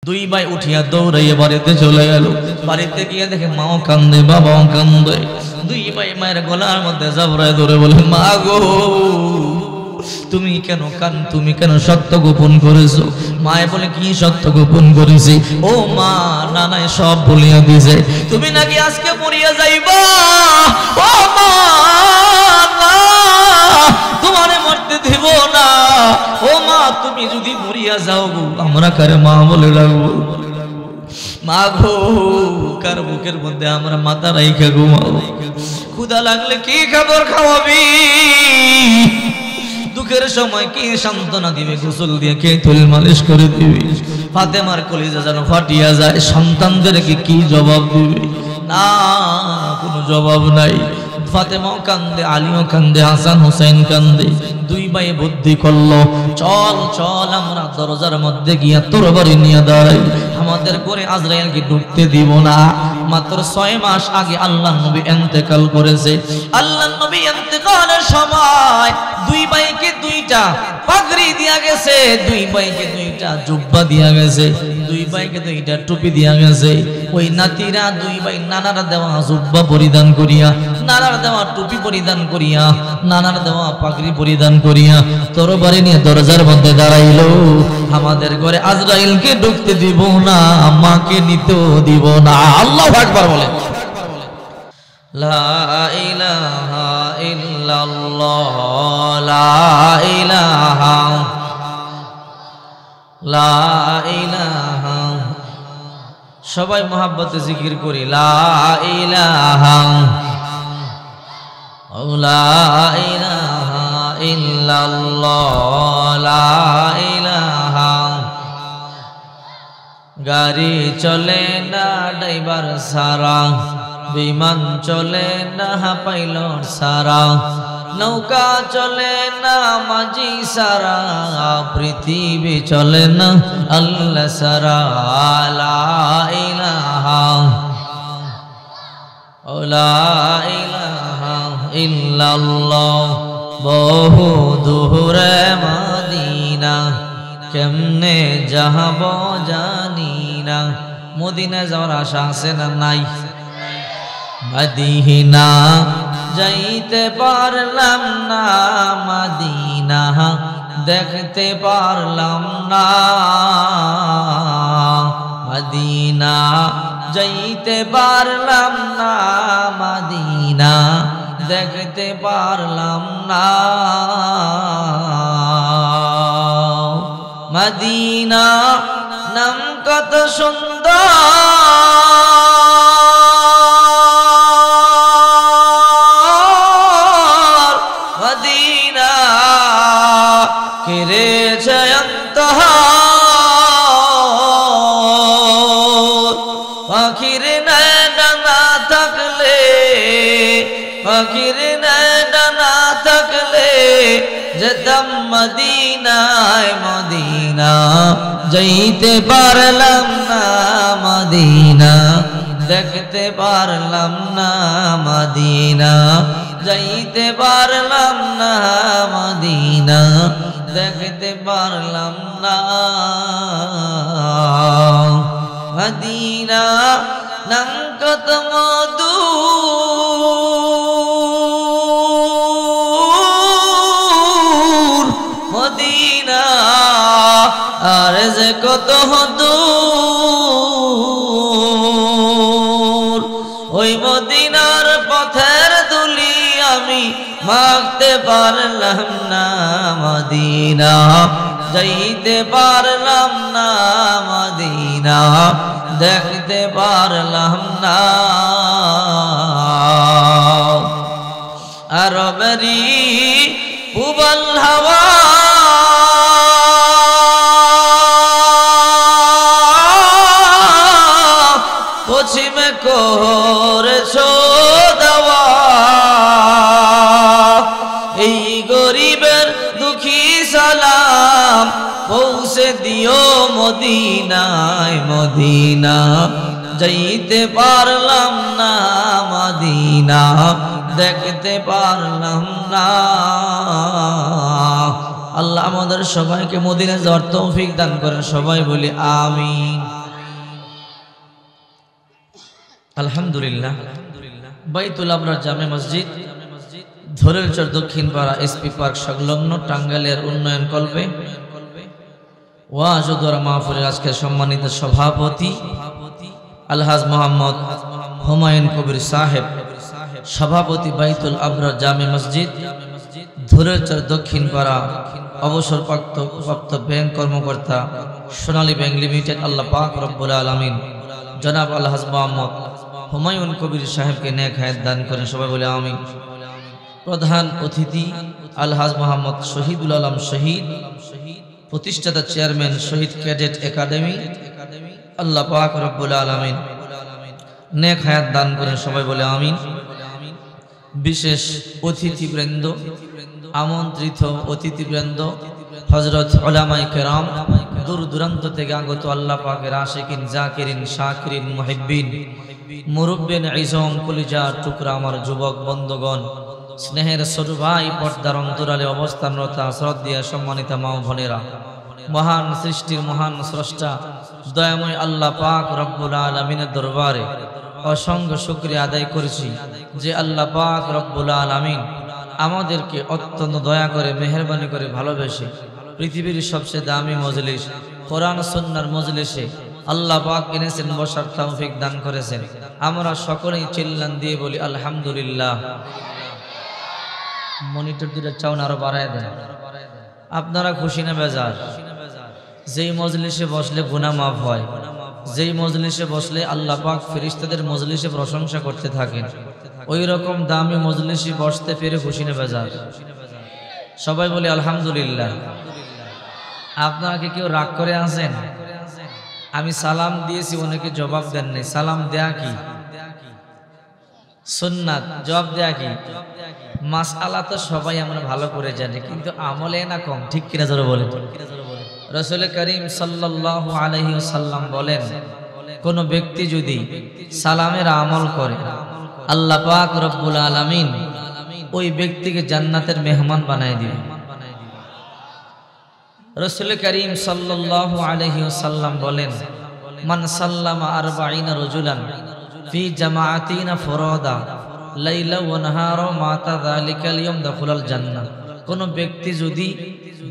দুই ভাই উঠিয়া দৌড়াইয়া বাড়িতে চলে গেল। বাড়িতে গিয়ে দেখে মাও কান্দে, বাবাও কান্দে। দুই ভাই মায়ের গলার মধ্যে জাবরায় ধরে বলে, মা গো তুমি কেন সত্য গোপন করেছো? মায়ে বলে, কি সত্য গোপন করেছি? ও মা, নানাই সব বলিয়া দিছে, তুমি নাকি আজকে মরিয়া যাইবা। ও মা, তোমারে মরতে দিব না। ও মা, তুমি যদি মরিয়া যাও আমরা কারে মা বলে রাখবো? মা গো, কার বুকের মধ্যে আমরা মাথা রাইখা ঘুমাও? ক্ষুধা লাগলে কি খাবার খাওয়াবি? দুঃখের সময় কে সান্ত্বনা দিবে? গোসল দিয়ে কে তুল মালিশ করে দিবি? ফাতেমার কলিজা যেন ফাটিয়া যায়। সন্তানদেরকে কি জবাব দিবে? না, কোনো জবাব নাই। ফাতেমাও কান্দে, আলীও কান্দে, হাসান হুসাইন কান্দে। দুই ভাই বুদ্ধি করলো, চল চল আমরা দরজার মধ্যে গিয়া তরবারি নিয়ে দাঁড়াই, আমাদের করে আজরাইলকে ঢুকতে দিব না। মাত্র 6 মাস আগে আল্লাহর নবী ইন্তেকাল করেছে। আল্লাহর নবী ইন্তেকালের সময় দুই ভাইকে 2টা পাগড়ি দিয়া গেছে, দুই ভাইকে 2টা জুব্বা দিয়া গেছে, দুই ভাইকে 2টা টুপি দিয়া গেছে। ওই নাতিরা দুই ভাই নানার দেওয়া জুব্বা পরিধান করিয়া, নানার দেওয়া টুপি পরিধান করিয়া, নানার দেওয়া পাগড়ি পরিধান করিয়া তরবারি নিয়ে দরজার মধ্যে দাঁড়াইলো। আমাদের ঘরে আজরাইলকে ঢুকতে দিব না, মাকে নিতেও দিব না। আল্লাহু আকবার বলে। লা ইলাহা ইল্লাল্লাহ, লা ইলাহা, লা ইলাহা। সবাই মোহাব্বতে জিকির করি, লা ইলাহা, লা ইলাহা ইল্লাল্লাহ, লা ইলাহা। গাড়ি চলে না ড্রাইভার সারা, বিমান চলে না পাইলট সারা, নৌকা চলে না মাঝি সারা, পৃথিবী চলে না আল্লাহ সারা। লা ইলাহা, লা ইলাহা ইল্লাল্লাহ। বহু দূরে মদিনা, কেমনে যাহব জানি না। মদিনা যাওয়ার আশা আছে না নাই? মদিনা যাইতে পারলাম না, মদিনা দেখতে পারলাম না, মদিনা যাইতে পারলাম না, মদিনা দেখতে পারলাম না। মদিনা নাম কত সুন্দর, মদিনা কেড়েছে অন্তর। পাখির ডানা থাকলে, পাখির ডানা থাকলে যেতাম মদিনায়, মদিনা যাইতে পারলাম না, মদিনা দেখতে পারলাম না, মদিনা যাইতে পারলাম না, মদিনা দেখতে পারলাম না। মদিনা নাম কত মধু, মদিনা আর যে কত দূর। ওই মদিনার পথের ধুলি আমি মাখতে পারলাম না, মদিনা যাইতে পারলাম না, মদিনা দেখতে পারলাম না। আরবেরি উবাল হাওয়া, পশ্চিমে করেছো দাওয়া, এই গরিবের দুঃখী সালাম পৌঁছে দিও মদিনায়, মদিনা যাইতে পারলাম না, মদিনা দেখতে পারলাম না। আল্লাহ আমাদের সবাইকে মদিনা যাওয়ার তৌফিক দান করেন, সবাই বলি আমিন। আলহামদুলিল্লাহ বাইতুল আবরার জামে মসজিদ ধরেলচর দক্ষিণ পাড়া এসপি পার্ক সংলগ্ন টাঙ্গাইলের উন্নয়ন কল্পে ওয়াজ ও দোয়া মাহফিলের আজকের সম্মানিত সভাপতি আলহাজ মোহাম্মদ হুমায়ুন কবির সাহেব, সভাপতি বাইতুল আবরার জামে মসজিদ ধরেলচর দক্ষিণ পাড়া, অবসরপ্রাপ্ত ব্যাংক কর্মকর্তা সোনালী ব্যাংক লিমিটেড, আল্লাহ পাক রব্বুল আলামিন জনাব আলহাজ মোহাম্মদ হুমায়ুন কবির সাহেবকে নেক হায়াত দান করেন, সবাই বলে আমিন। প্রধান অতিথি আলহাজ মোহাম্মদ শহীদুল আলম শহীদ, প্রতিষ্ঠাতা চেয়ারম্যান শহীদ ক্যাডেট একাডেমি, আল্লাহ পাক রব্বুল আলামিন নেক হায়াত দান করেন, সবাই বলে আমিন। বিশেষ অতিথিবৃন্দ, আমন্ত্রিত অতিথিবৃন্দ, হযরত উলামায়ে কেরাম, দূর দূরান্ত থেকে আগত আল্লাহ পাকের আশিকিন, জাকিরিন, শাকিরিন, মুহিব্বিন, মুরব্বিন ইজম, কলিজার টুকরা আমার যুবক বন্ধুগণ, স্নেহের ছোট ভাই, পর্দার অন্তরালে অবস্থানরত শ্রদ্ধেয় সম্মানিত মা ও বোনেরা, মহান সৃষ্টির মহান স্রষ্টা দয়াময় আল্লাহ পাক রব্বুল আলামিনের দরবারে অসংখ্য শুকরিয়া আদায় করেছি যে আল্লাহ পাক রব্বুল আলামিন আমাদেরকে অত্যন্ত দয়া করে, মেহেরবানি করে, ভালোবেসে পৃথিবীর সবচেয়ে দামি মজলিস কোরআন সুন্নাহর মজলিসে আল্লাহ পাক এনেছেন, বসার তৌফিক দান করেছেন। আমরা সকলেই চিল্লান দিয়ে বলি আলহামদুলিল্লাহ। মনিটর দুটো চাউন আরো বাড়ায় দেন। আপনারা খুশি না বেজার? যেই মজলিসে বসলে গুনাহ মাফ হয়, যেই মজলিসে বসলে আল্লাহ পাক ফেরেশতাদের মজলিসে প্রশংসা করতে থাকেন, ওই রকম দামি মজলিসে বসতে পেরে খুশি না বেজার? সবাই বলি আলহামদুলিল্লাহ। আপনারা কি কেউ রাগ করে আছেন? আমি সালাম দিয়েছি, অনেকে জবাব দেন নাই। সালাম দেয়া কি সুন্নাত, জবাব দেয়া কি মাসআলা? তো সবাই আমরা ভালো করে জানি, কিন্তু আমলে না কম, ঠিক কিনা জোরে বলেন। রাসূল করিম সাল্লাল্লাহু আলাইহি ওয়াসাল্লাম বলেন, কোন ব্যক্তি যদি সালামের আমল করে আল্লাহ পাক রব্বুল আলামিন ওই ব্যক্তিকে জান্নাতের মেহমান বানায় দিবেন। রাসূল করিম সাল্লাল্লাহু আলাইহি ওয়াসাল্লাম বলেন, মান সাল্লামা 40 রাজুলান ফি জামাআতিনা ফুরাদা লাইলা ওয়া নাহারা মাতা যালিকাল ইয়াউম দাখালাল জান্নাহ। কোন ব্যক্তি যদি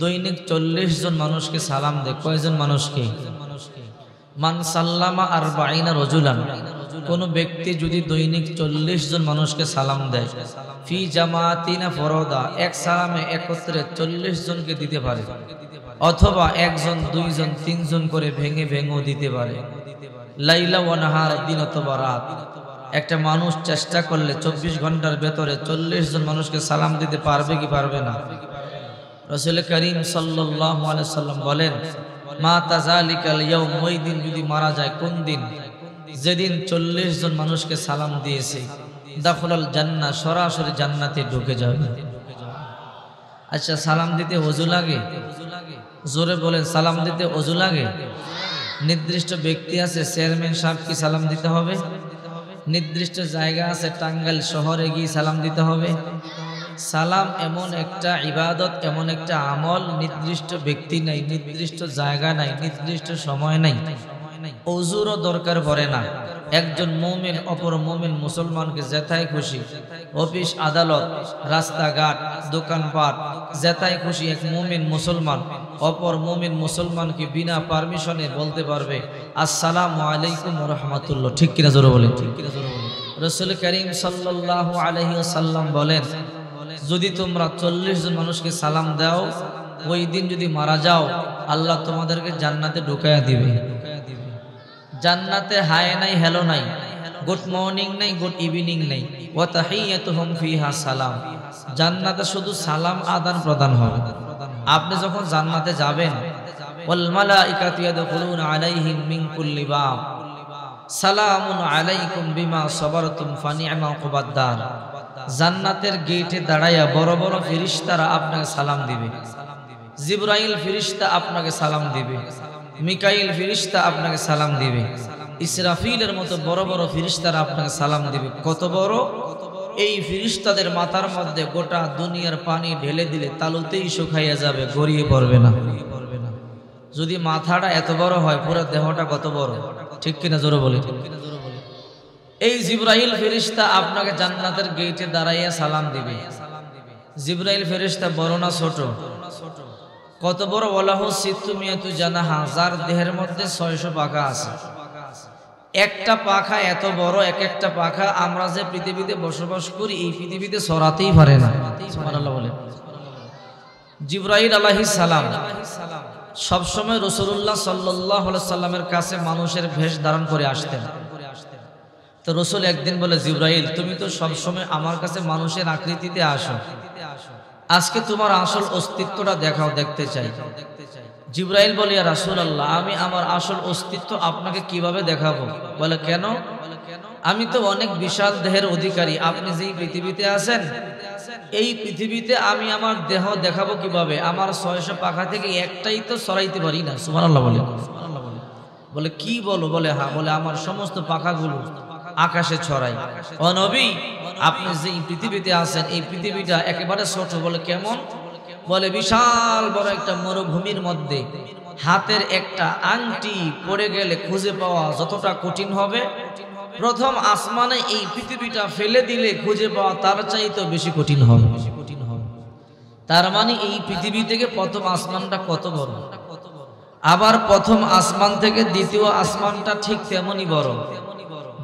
দৈনিক 40 জন মানুষকে সালাম দেয়, কয়জন মানুষকে? মান সাল্লামা 40 রাজুলান, কোন ব্যক্তি যদি দৈনিক 40 জন মানুষকে সালাম দেয়, ফি জামাআতিনা ফুরাদা, এক সালামে একত্রে 40 জনকে দিতে পারে, অথবা একজন, দুইজন, তিনজন করে ভেঙে ভেঙেও দিতে পারে, লাইলা ওয়া নাহার, দিন অথবা রাত। একটা মানুষ চেষ্টা করলে 24 ঘন্টার ভেতরে 40 জন মানুষকে সালাম দিতে পারবে কি পারবে না? রাসূল করিম সাল্লাল্লাহু আলাইহি সাল্লাম বলেন, মা তাযালিকাল ইয়াউম, ওই দিন যদি মারা যায়, কোন দিন? যেদিন 40 জন মানুষকে সালাম দিয়েছে, দাখালাল জান্নাহ, সরাসরি জান্নাতে ঢুকে যাবে। আচ্ছা, সালাম দিতে ওযু লাগে? জোরে বলেন, সালাম দিতে ওযু লাগে? নির্দিষ্ট ব্যক্তি আছে, চেয়ারম্যান সাহেব কি সালাম দিতে হবে? নির্দিষ্ট জায়গা আছে, টাঙ্গাইল শহরে গিয়ে সালাম দিতে হবে? সালাম এমন একটা ইবাদত, এমন একটা আমল, নির্দিষ্ট ব্যক্তি নাই, নির্দিষ্ট জায়গা নাই, নির্দিষ্ট সময় নাই, ওযুরও দরকার পড়ে না। একজন মুমিন অপর মুমিন মুসলমানকে যেথায় খুশি, অফিস আদালত, রাস্তাঘাট, দোকানপাট, যেথায় খুশি এক মুমিন মুসলমান অপর মুমিন মুসলমানকে বিনা পারমিশনে বলতে পারবে আসসালামু আলাইকুম ওয়া রাহমাতুল্লাহ, ঠিক কিনা জোরে বলেন। রাসূল করিম সাল্লাল্লাহু আলাইহি ওয়াসাল্লাম বলেন, যদি তোমরা 40 জন মানুষকে সালাম দাও, ওই দিন যদি মারা যাও, আল্লাহ তোমাদেরকে জান্নাতে ঢুকায়া দিবে। জান্নাতে হাই নাই, হ্যালো নাই, গুড মর্নিং নাই, গুড ইভিনিং নাই, ওয়া তাহিয়াতুহুম ফিহা সালাম। জান্নাতে শুধু সালাম আদান প্রদান হবে। আপনি যখন জান্নাতে যাবেন, ওয়াল মালাইকাতু ইয়াদখুলুনা আলাইহিম মিন কুল্লি বাব সালামুন আলাইকুম বিমা সাবারতুম ফানি'মা উকবাদ দার। জান্নাতের গেটে দাঁড়ায়া বড় বড় ফেরেশতারা আপনাকে সালাম দিবে। জিবরাইল ফেরেশতা আপনাকে সালাম দিবে, মিকাইল ফেরেশতা আপনাকে সালাম দিবে, ইসরাফিলের মতো বড় বড় ফেরেশতারা আপনাকে সালাম দিবে। কত বড়? এই ফেরেশতাদের মাথার মধ্যে গোটা দুনিয়ার পানি ঢেলে দিলে তালুতেই শুকাইয়া যাবে, গড়িয়ে পড়বে না। যদি মাথাটা এত বড় হয়, পুরো দেহটা কত বড়, ঠিক কিনা জোরে বলে। এই জিবরাইল ফেরেশতা আপনাকে জান্নাতের গেটে দাঁড়াইয়া সালাম দিবে। জিবরাইল ফেরেশতা বড় না ছোট? কত বড়? ওয়ালাহু সিত্তুমিয়াতু জানাহা, যার দেহের মধ্যে 600 পাখা আছে। একটা পাখা এত বড়, এক একটা পাখা আমরা যে পৃথিবীতে বসবাস করি এই পৃথিবীতে ছড়াতেই পারে না। সুবহানাল্লাহ বলে। জিবরাইল আলাইহিস সালাম সবসময় রাসূলুল্লাহ সাল্লাল্লাহু আলাইহি সাল্লামের কাছে মানুষের বেশ ধারণ করে আসতেন। তো রাসূল একদিন বলে, জিবরাইল তুমি তো সবসময় আমার কাছে মানুষের আকৃতিতে আসো, আজকে তোমার আসল অস্তিত্বটা দেখাও, দেখতে চাই। জিবরাইল বলে, ইয়া রাসূলুল্লাহ আমি আমার আসল অস্তিত্ব আপনাকে কিভাবে দেখাবো? বলে কেন? আমি তো অনেক বিশাল দেহের অধিকারী, আপনি যেই পৃথিবীতে আছেন এই পৃথিবীতে আমি আমার দেহ দেখাবো কিভাবে? আমার 600 পাখা থেকে একটাই তো সরাইতে পারি না। সুবহানাল্লাহ বলে। বলে কি বলো? বলে হ্যাঁ। বলে আমার সমস্ত পাখাগুলো আকাশে ছড়াই। ও নবী আপনি যেই পৃথিবীতে আছেন এই পৃথিবীটা একেবারে ছোট। বলে কেমন? বলে বিশাল বড় একটা মরুভূমির মধ্যে হাতের একটা আংটি পড়ে গেলে খুঁজে পাওয়া যতটা কঠিন হবে, প্রথম আসমানে এই পৃথিবীটা ফেলে দিলে খুঁজে পাওয়া তার চাইতে বেশি কঠিন হবে। তার মানে এই পৃথিবী থেকে প্রথম আসমানটা কত বড়, আবার প্রথম আসমান থেকে দ্বিতীয় আসমানটা ঠিক তেমনই বড়,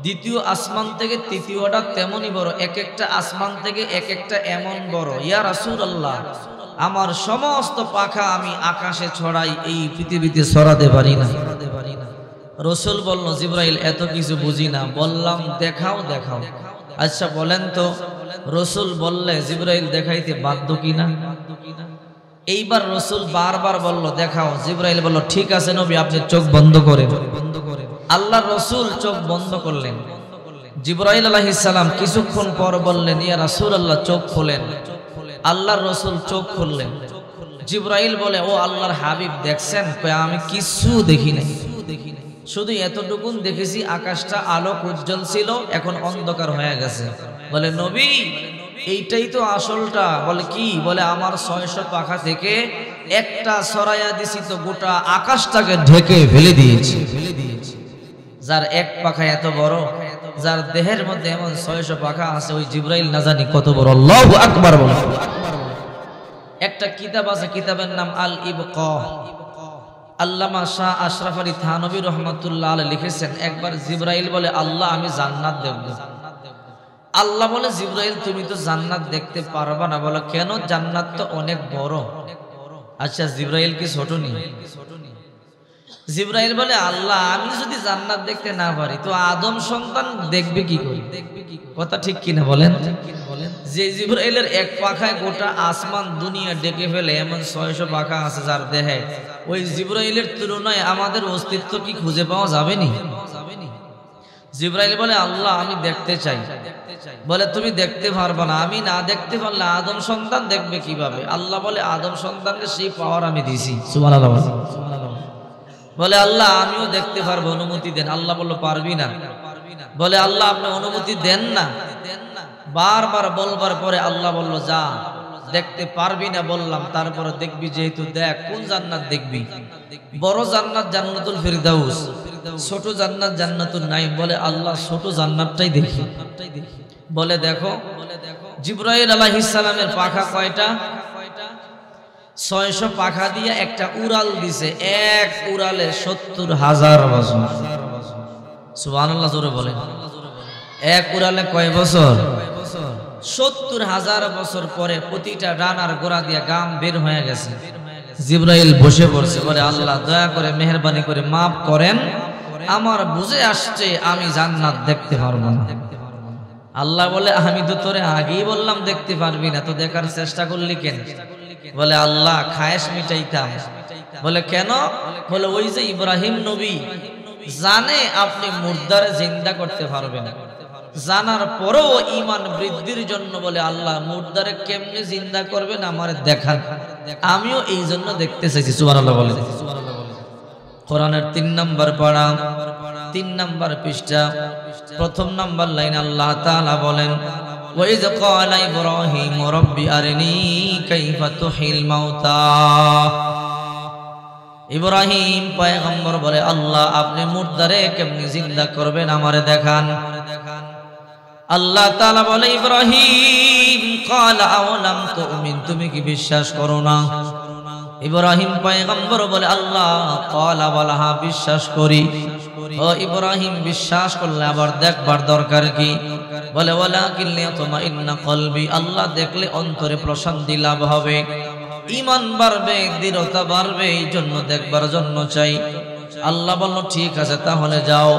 দ্বিতীয় আসমান থেকে তৃতীয়টা তেমনই বড়, এক একটা আসমান থেকে এক একটা এমন বড়। ইয়া রাসূলুল্লাহ আমার সমস্ত পাখা আমি আকাশে ছড়াই, এই পৃথিবীতে ছড়াতে পারি না। রাসূল বলল, জিবরাইল এত কিছু বুঝি না। বললাম দেখাও দেখাও। আচ্ছা বলেন তো, রাসূল বললে জিবরাইল দেখাইতে বাধ্য কিনা? এইবার রাসূল বারবার বলল দেখাও। জিবরাইল বলল ঠিক আছে নবী আপনি চোখ বন্ধ করেন। আল্লাহর রাসূল চোখ বন্ধ করলেন। জিবরাইল আলাইহিস সালাম কিছুক্ষণ পর বললেন, ইয়া রাসূলুল্লাহ চোখ খোলেন। আল্লাহর রাসূল চোখ খুললেন। জিবরাইল বলে, ও আল্লাহর হাবিব দেখছেন? আমি কিছু দেখি নাই, শুধু এতটুকুন দেখেছি আকাশটা আলোক উজ্জ্বল ছিল, এখন অন্ধকার হয়ে গেছে। বলে নবী এইটাই তো আসলটা। বলে কি? বলে আমার 600 পাখা থেকে একটা সরাইয়া দিছি তো গোটা আকাশটাকে ঢেকে ফেলে দিয়েছি। যার এক পাখা এত বড়, যার দেহের মধ্যে এমন 600 পাখা আছে, ওই জিবরাইল না জানি কত বড়। আল্লাহু আকবার বলে। একটা কিতাব আছে, কিতাবের নাম আল ইবকা। আল্লামা শাহ আশরাফ আলী থানভী রহমাতুল্লাহ আলাইহি লিখেছেন, একবার জিবরাইল বলে আল্লাহ আমি জান্নাত দেখব। আল্লাহ বলে জিবরাইল তুমি তো জান্নাত দেখতে পারবা না। বলে কেন? জান্নাত তো অনেক বড়। আচ্ছা জিবরাইল কি ছোট নি? জিবরাইল বলে আল্লাহ আমি যদি জান্নাত দেখতে না পারি তো আদম সন্তান দেখবে কি করে? কথা ঠিক কিনা বলেন? যে জিবরাইলের এক পাখায় গোটা আসমান দুনিয়া ডেকে ফেলে এমন 600 পাখা আছে যার দেহে, ওই জিবরাইলের তুলনায় আমাদের অস্তিত্ব কি খুঁজে পাওয়া যাবে নি? জিবরাইল বলে আল্লাহ আমি দেখতে চাই। বলে তুমি দেখতে পারবা না, আমি না দেখতে পারলে আদম সন্তান দেখবে কিভাবে? আল্লাহ বলে আদম সন্তানকে সেই পাওয়ার আমি দিছি। সুবহানাল্লাহ। বলে আল্লাহ আমিও দেখতে পারবো, অনুমতি দেন। আল্লাহ বলল পারবি না। বলে আল্লাহ আপনি অনুমতি দেন না। বারবার বলবার পরে আল্লাহ বলল যা, দেখতে পারবি না বললাম, তারপরে দেখবি, যেহেতু দেখ কোন জান্নাত দেখবি? বড় জান্নাত জান্নাতুল ফিরদাউস, ছোট জান্নাত জান্নাতুন নাঈম। বলে আল্লাহ ছোট জান্নাতটাই দেখি। বলে দেখো। জিবরাইল আলাইহিস সালামের পাখা কয়টা? 600 পাখা দিয়ে একটা উড়াল দিছে, এক উড়ালে 70,000 বছর। সুবহানাল্লাহ জোরে বলেন। এক উড়ালে কয় বছর? 70,000 বছর পরে প্রতিটা ডানার গোড়া দিয়ে গাম বের হয়ে গেছে। জিবরাইল বসে পড়ছে। বলে আল্লাহ দয়া করে মেহেরবানি করে মাফ করেন, আমার বুঝে আসছে আমি জান্নাত দেখতে পারবো না। আল্লাহ বলে আমি তো তোরে আগেই বললাম দেখতে পারবি না, তো দেখার চেষ্টা করলি কেন? বলে আল্লাহ খায়েশ মিটাইতাম। বলে কেন? বলে ওই যে ইব্রাহিম নবী জানে আপনি মুর্দারে জিন্দা করতে পারবেন, জানার পরেও ঈমান বৃদ্ধির জন্য বলে আল্লাহ মুর্দারে কেমনে জিন্দা করবেন আমার দেখান, আমিও এই জন্য দেখতে চাইছি। সুবহানাল্লাহ বলে। কোরআনের 3 নম্বর পারা, 3 নম্বর পৃষ্ঠা, প্রথম নম্বর লাইন আল্লাহ তাআলা বলেন ওয়াইয ক্বালা ইব্রাহিম রাব্বি আরিনি কাইফা তুহিল মাউতা। ইব্রাহিম পয়গম্বর বলে আল্লাহ আপনি মুর্দারে কেমনে জিন্দা করবেন আমারে দেখান। আল্লাহ তাআলা বলে ইব্রাহিম ক্বালা আওয়ালাম তুমিন, তুমি কি বিশ্বাস করো না? ইব্রাহিম পয়গম্বর বলে আল্লাহ ক্বালা বলা হ্যাঁ বিশ্বাস করি। ও ইব্রাহিম বিশ্বাস করলে আবার দেখবার দরকার কি? বলে ওয়ালাকিন লিয়াতমাইন্না কলবি, আল্লাহ দেখলে অন্তরে প্রশান্তি লাভ হবে, ঈমান বাড়বে, দৃঢ়তা বাড়বে, এই জন্য দেখবার জন্য চাই। আল্লাহ বলল ঠিক আছে তাহলে যাও।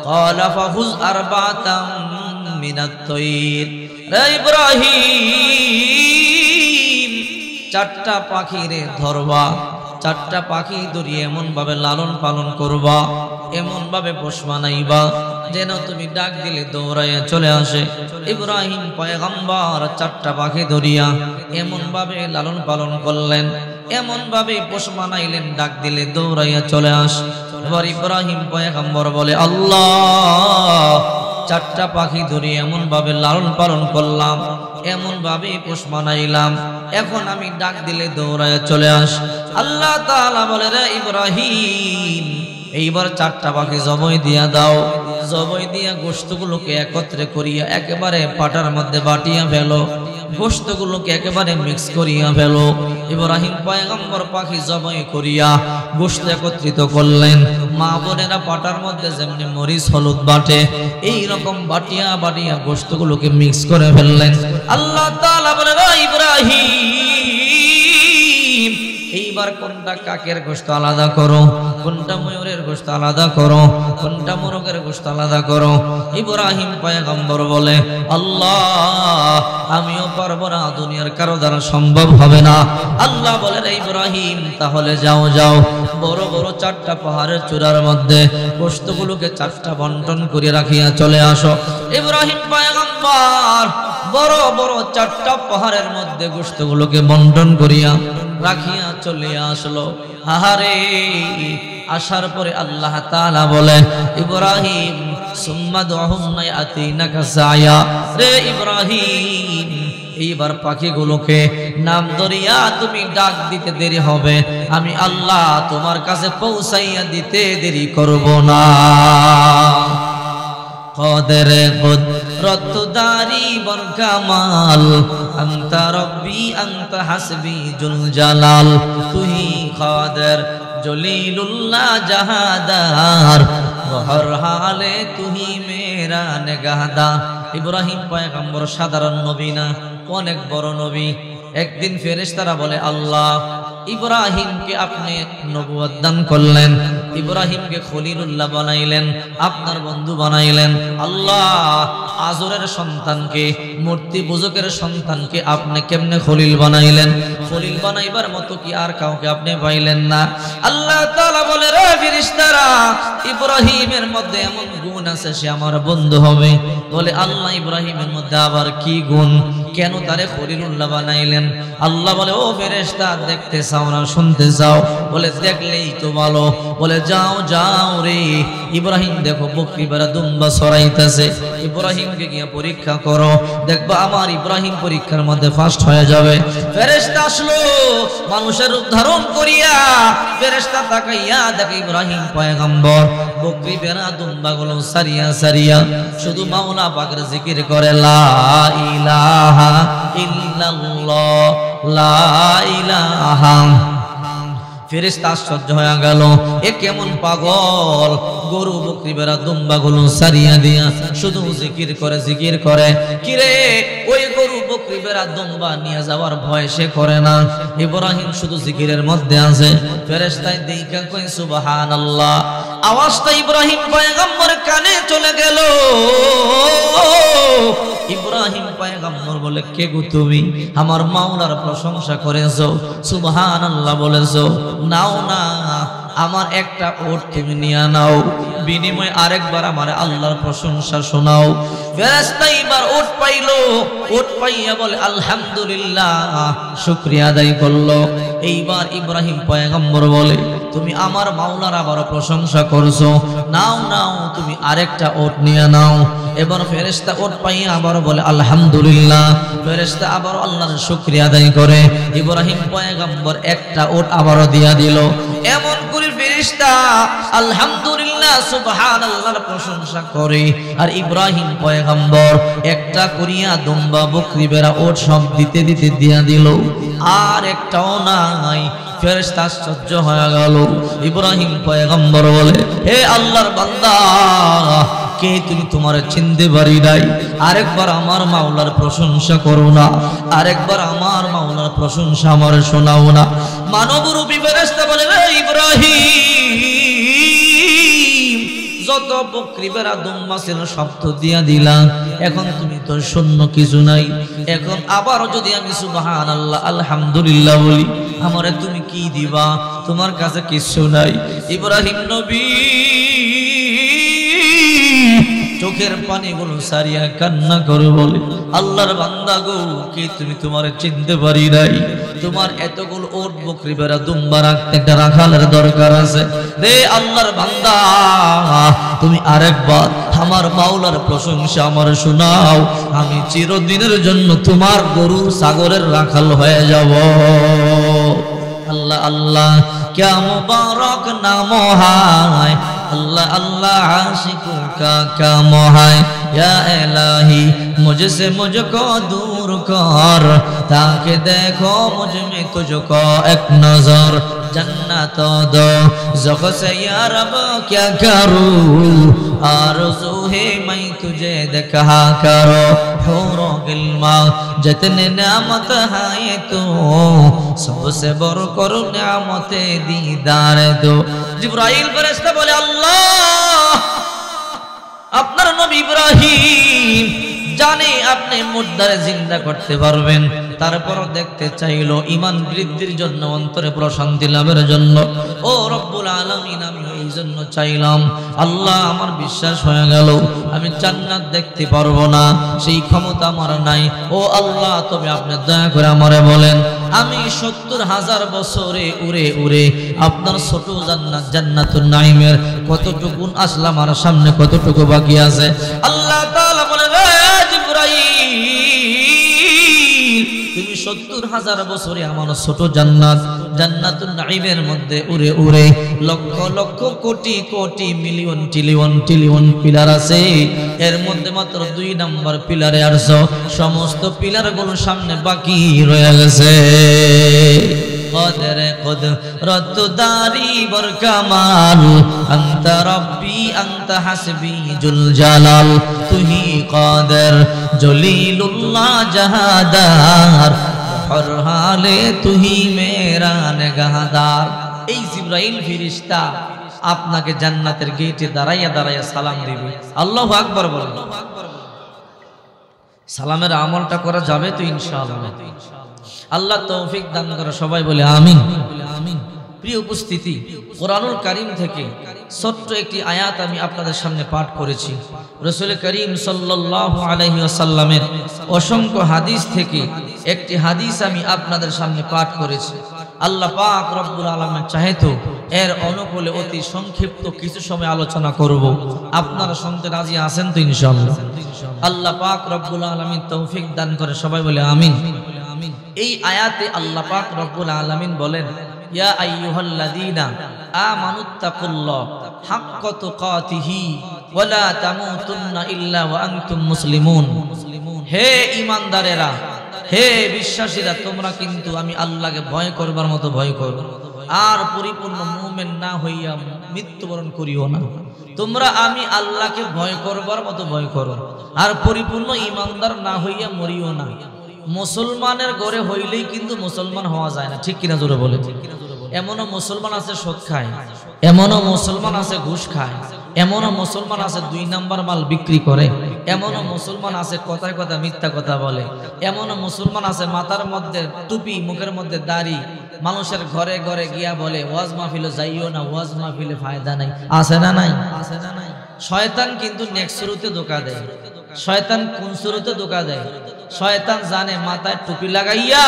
ক্বালা ফাহুজ আরবাতাম মিনাত তায়র, রে ইব্রাহিম চারটা পাখি রে ধরবা, চারটা পাখি ধরিয়ে এমন ভাবে লালন পালন করবা, এমন ভাবে পোষ বানাইবা যেন তুমি ডাক দিলে দৌড়াইয়া চলে আসে। ইব্রাহিম পয়গম্বর চারটা পাখি ধরিয়া এমন ভাবে লালন পালন করলেন, এমন ভাবে পোষ বানাইলেন, ডাক দিলে দৌড়াইয়া চলে আস। এবার ইব্রাহিম পয়গম্বর বলে আল্লাহ চারটা পাখি ধরে এমন ভাবে লালন পালন করলাম, এমন ভাবে পোষ বানাইলাম, এখন আমি ডাক দিলে দৌড়াইয়া চলে আস। আল্লাহ তাআলা বলে রে ইব্রাহিম এইবার চারটা পাখি জবাই দিয়া দাও, জবাই দিয়া গোশতগুলোকে একত্রে করিয়া একেবারে পাটার মধ্যে বাটিয়া ফেলো, গোশতগুলোকে একেবারে মিক্স করিয়া ফেলো। ইব্রাহিম পয়গম্বর পাখি জবাই করিয়া গোশত একত্রিত করলেন। মা বোনেরা পাটার মধ্যে যেমনি মরিচ হলুদ বাটে এই রকম বাটিয়া বাটিয়া গোশতগুলোকে মিক্স করে ফেললেন। আল্লাহ তাআলা বলে ইব্রাহিম এইবার কোনটা কাকের গোশত আলাদা করো, কোনটা ময়ূরের গোশত আলাদা করো, কোনটা মোরগের গোশত আলাদা করো। ইব্রাহিম পয়গম্বর বলে আল্লাহ আমিও পারবো না, দুনিয়ার কারো দ্বারা সম্ভব হবে না। আল্লাহ বলে ইব্রাহিম তাহলে যাও যাও, বড় বড় চারটা পাহাড়ের চূড়ার মধ্যে গোশতগুলোকে চারটা বন্টন করে রাখিয়া চলে আসো। ইব্রাহিম পয়গম্বর বড় বড় চারটা পাহাড়ের মধ্যে গোশতগুলোকে বন্টন করিয়া রাখিয়া চলে আসলো। আহারে আসার পরে আল্লাহ তাআলা বলে ইব্রাহিম সুম্মা দুহুম ইয়াতিনাকা সায়া, রে ইব্রাহিম এইবার পাখিগুলোকে নাম ধরিয়া তুমি ডাক দিতে দেরি হবে, আমি আল্লাহ তোমার কাছে পৌঁছাইয়া দিতে দেরি করব না। قادر قدرت داری بر کمال انت ربی انت حسبی جل جلال تو ہی قادر جلیل اللہ جہادار ہر حال تو ہی میرا نگہدار। ইব্রাহিম পয়গম্বর সাধারণ নবী না, অনেক বড় নবী। একদিন ফেরেশতারা বলে আল্লাহ ইব্রাহিমকে আপনি নবুয়ত দান করলেন, ইব্রাহিমকে খলিলুল্লাহ বানাইলেন, আপনার বন্ধু বানাইলেন। আল্লাহ আজরের সন্তানকে, মূর্তি পূজকের সন্তানকে আপনি কেমনে খলিল বানাইলেন? খলিল বানাইবার মতো কি আর কাউকে আপনি পাইলেন না? আল্লাহ তাআলা বলে রে ফেরেশতারা ইব্রাহিমের মধ্যে এমন গুণ আছে সে আমার বন্ধু হবে। বলে আল্লাহ ইব্রাহিমের মধ্যে আবার কি গুণ, কেন তারে খলিলুল্লাহ বানাইলেন? আল্লাহ বলে ও ফেরেশতা দেখতে চাও না শুনতে চাও? বলে দেখলেই তো ভালো। বলে যাও যাও রে ইব্রাহিম দেখো বকরি বেড়া দুম্বা ছড়াইতেছে, ইব্রাহিমকে গিয়ে পরীক্ষা করো, দেখবা আমার ইব্রাহিম পরীক্ষার মধ্যে ফার্স্ট হয়ে যাবে। ফেরেশতা আসলো মানুষের রূপ ধারণ করিয়া, ফেরেশতা তাকাইয়া দেখে ইব্রাহিম পয়গম্বর বকরি বেড়া দুম্বা গুলো সারিয়া সারিয়া শুধু মাওলা পাকের জিকির করে লা ইলাহা ইল্লাল্লাহ লা ইলাহা। ফেরেশতা আশ্চর্য হয়ে গেল, এ কেমন পাগল, গরু বকরি বেড়া দুম্বা গুলো সারিয়া দিয়া শুধু জিকির করে জিকির করে। কিরে ওই গরু বকরি বেড়া দুম্বা নিয়ে যাওয়ার ভয় সে করে না, ইব্রাহিম শুধু জিকিরের মধ্যে আছে। ফেরেশতাই দেখা কই সুবহানাল্লাহ, আওয়াজটা ইব্রাহিম পয়গম্বরের কানে চলে গেল। ইব্রাহিম পয়গম্বর বলে কে গো তুমি? আমার মাওলার প্রশংসা করেছো, সুবহানাল্লাহ বলেছো। নাও না আমার একটা ওট তুমি নিয়ে নাও, বিনিময়ে আরেকবার আমার আল্লাহর প্রশংসা শোনাও। ফেরেশতা এবার ওট পাইলো, ওট পাইয়া বলে আলহামদুলিল্লাহ, শুকরিয়া আদায় করলো। এইবার ইব্রাহিম পয়গম্বর বলে তুমি আমার মাওলার আবার প্রশংসা করছো, নাও নাও তুমি আরেকটা ওট নিয়ে নাও। এবার ফেরেশতা ওট পাইয়া আবার বলে আলহামদুলিল্লাহ, ফেরেশতা আবার আল্লাহর শুকরিয়া আদায় করে ইব্রাহিম পয়গম্বর একটা ওট আবারও দিয়া দিল। এমন করে ফেরেশতা আলহামদুলিল্লাহ সুবহানাল্লাহর প্রশংসা করে, আর ইব্রাহিম পয়গম্বর একটা করিয়া দুম্বা বকরি বেড়া ওট সব দিতে দিতে দিয়া দিল, আর একটাও নাই। ফেরেশতা আশ্চর্য হয়ে গেল। ইব্রাহিম পয়গম্বর বলে, হে আল্লাহর বান্দা, কে তুমি? তোমার চিনতে পারি নাই। আরেকবার আমার মাওলার প্রশংসা করো না, আরেকবার আমার মাওলার প্রশংসা আমার শোনাও না। মানবরূপী ফেরেশতা বলে, রে ইব্রাহিম, যত বকরি বেড়া দুম্বা ছিল সব তো দিয়া দিলাম, এখন তুমি তো শূন্য কিছু নাই। এখন আবার যদি আমি সুবহানাল্লাহ আলহামদুলিল্লাহ বলি, আমারে তুমি কি দিবা? তোমার কাছে কিছু নাই। ইব্রাহিম নবী চোখের পানিগুলো সারিয়া কান্না করে বলে, আল্লাহর বান্দা গো, কি তুমি? তোমার চিনতে পারি নাই। তোমার এতগুলো ওট বকরি বেড়া দুম্বা রাখতে একটা রাখালের দরকার আছে। রে আল্লাহর বান্দা, তুমি আরেকবার আমার মাওলার প্রশংসা আমার শোনাও, আমি চিরদিনের জন্য তোমার গরু সাগরের রাখাল হয়ে যাব। আল্লাহ আল্লাহ क्या मुबारक नाम है, अल्लाह अल्लाह आशिकों का काम है। या इलाही मुझसे मुझको दूर कर, ताकि देखो मुझ में तुझको एक नजर। जन्नत दो ज़ख से या रब क्या करूँ, आरज़ू है मैं तुझे देखा करो। हूरो गिल्मा जितने नेमत है तो सबसे बढ़कर नेमते दीदार दो। जिब्राइल फरिश्ता बोले, अल्लाह আপনার নবী ইব্রাহিম জানে আপনি মুর্দারে জিন্দা করতে পারবেন, তারপরও দেখতে চাইল ঈমান বৃদ্ধির জন্য, অন্তরে প্রশান্তি লাভের জন্য। ও রব্বুল আলামিন, আমি এই জন্য চাইলাম, আল্লাহ আমার বিশ্বাস হয়ে গেল আমি জান্নাত দেখতে পারবো না, সেই ক্ষমতা আমার নাই। ও আল্লাহ, তবে আপনি দয়া করে আমারে বলেন, আমি ৭০,০০০ বছরে উড়ে উড়ে আপনার ছোট জান্নাত জান্নাতুন নাঈমের কতটুকু আসলাম, আর সামনে কতটুকু বাকি আছে। আল্লাহ তাআলা বলেন, তুমি ৭০,০০০ বছরে আমার ছোট জান্নাত জান্নাতুন নাঈমের মধ্যে উড়ে উড়ে lakh lakh crore crore million trillion trillion pillar আছে, এর মধ্যে মাত্র ২ নাম্বার পিলারে আসছো, সমস্ত পিলারগুলো সামনে বাকি রয়ে গেছে। قدر قدرت داری بر کمال انت ربی انت حسبی جل جلال تو ہی قادر جلیل اللہ جہادار ہر حال تو ہی میرا نگہدار। এই জিবরাইল ফেরেশতা আপনাকে জান্নাতের গেটে দাঁড়াইয়া দাঁড়াইয়া সালাম দিবে। আল্লাহু আকবার বলেন। সালামের আমলটা করা যাবে তো ইনশাআল্লাহ। আল্লাহ তৌফিক দান করে, সবাই বলে আমিন। প্রিয় উপস্থিতি, কোরআনুল কারীম থেকে ছোট্ট একটি আয়াত আমি আপনাদের সামনে পাঠ করেছি। রাসূল করিম সাল্লাল্লাহু আলাইহি ওয়াসাল্লামের অসংখ্য হাদিস থেকে একটি হাদিস আমি আপনাদের সামনে পাঠ করেছি। আল্লাহ পাক রব্বুল আলামিন চাহে তো এর অনুকূলে অতি সংক্ষিপ্ত কিছু সময় আলোচনা করব। আপনারা শুনতে রাজি আছেন তো ইনশাআল্লাহ? আল্লাহ পাক রব্বুল আলামিন তৌফিক দান করে, সবাই বলে আমিন। এই আয়াতে আল্লাহ পাক রব্বুল আলামিন বলেন, ইয়া আইয়ুহাল্লাযীনা আমানুত্তাকুল্লাহ হাক্কা তুকাতিহি ওয়া লা তামুতুন্না ইল্লা ওয়া আনতুম মুসলিমুন। হে ঈমানদারেরা, হে বিশ্বাসীরা, তোমরা কিন্তু আমি আল্লাহকে ভয় করবার মতো ভয় করো, আর পরিপূর্ণ মুমিন না হইয়া মৃত্যুবরণ করিও না। তোমরা আমি আল্লাহকে ভয় করবার মতো ভয় করো, আর পরিপূর্ণ ঈমানদার না হইয়া মরিও না। মুসলমানের ঘরে হইলেই কিন্তু মুসলমান হওয়া যায় না, ঠিক কিনা জোরে বলে? এমনও মুসলমান আছে সুদ খায়, এমনও মুসলমান আছে ঘুষ খায়, এমনও মুসলমান আছে ২ নাম্বার মাল বিক্রি করে, এমনও মুসলমান আছে কথায় কথা মিথ্যা কথা বলে, এমনও মুসলমান আছে মাথার মধ্যে টুপি, মুখের মধ্যে দাড়ি, মানুষের ঘরে ঘরে গিয়া বলে ওয়াজ মাহফিলে যাইও না, ওয়াজ মাহফিলে ফায়দা নাই। আছে না নাই? আছে না নাই? শয়তান কিন্তু নেক্সট শুরুতে ধোঁকা দেয়। শয়তান কোন শুরুতে ধোঁকা দেয়? শয়তান জানে মাথায় টুপি লাগাইয়া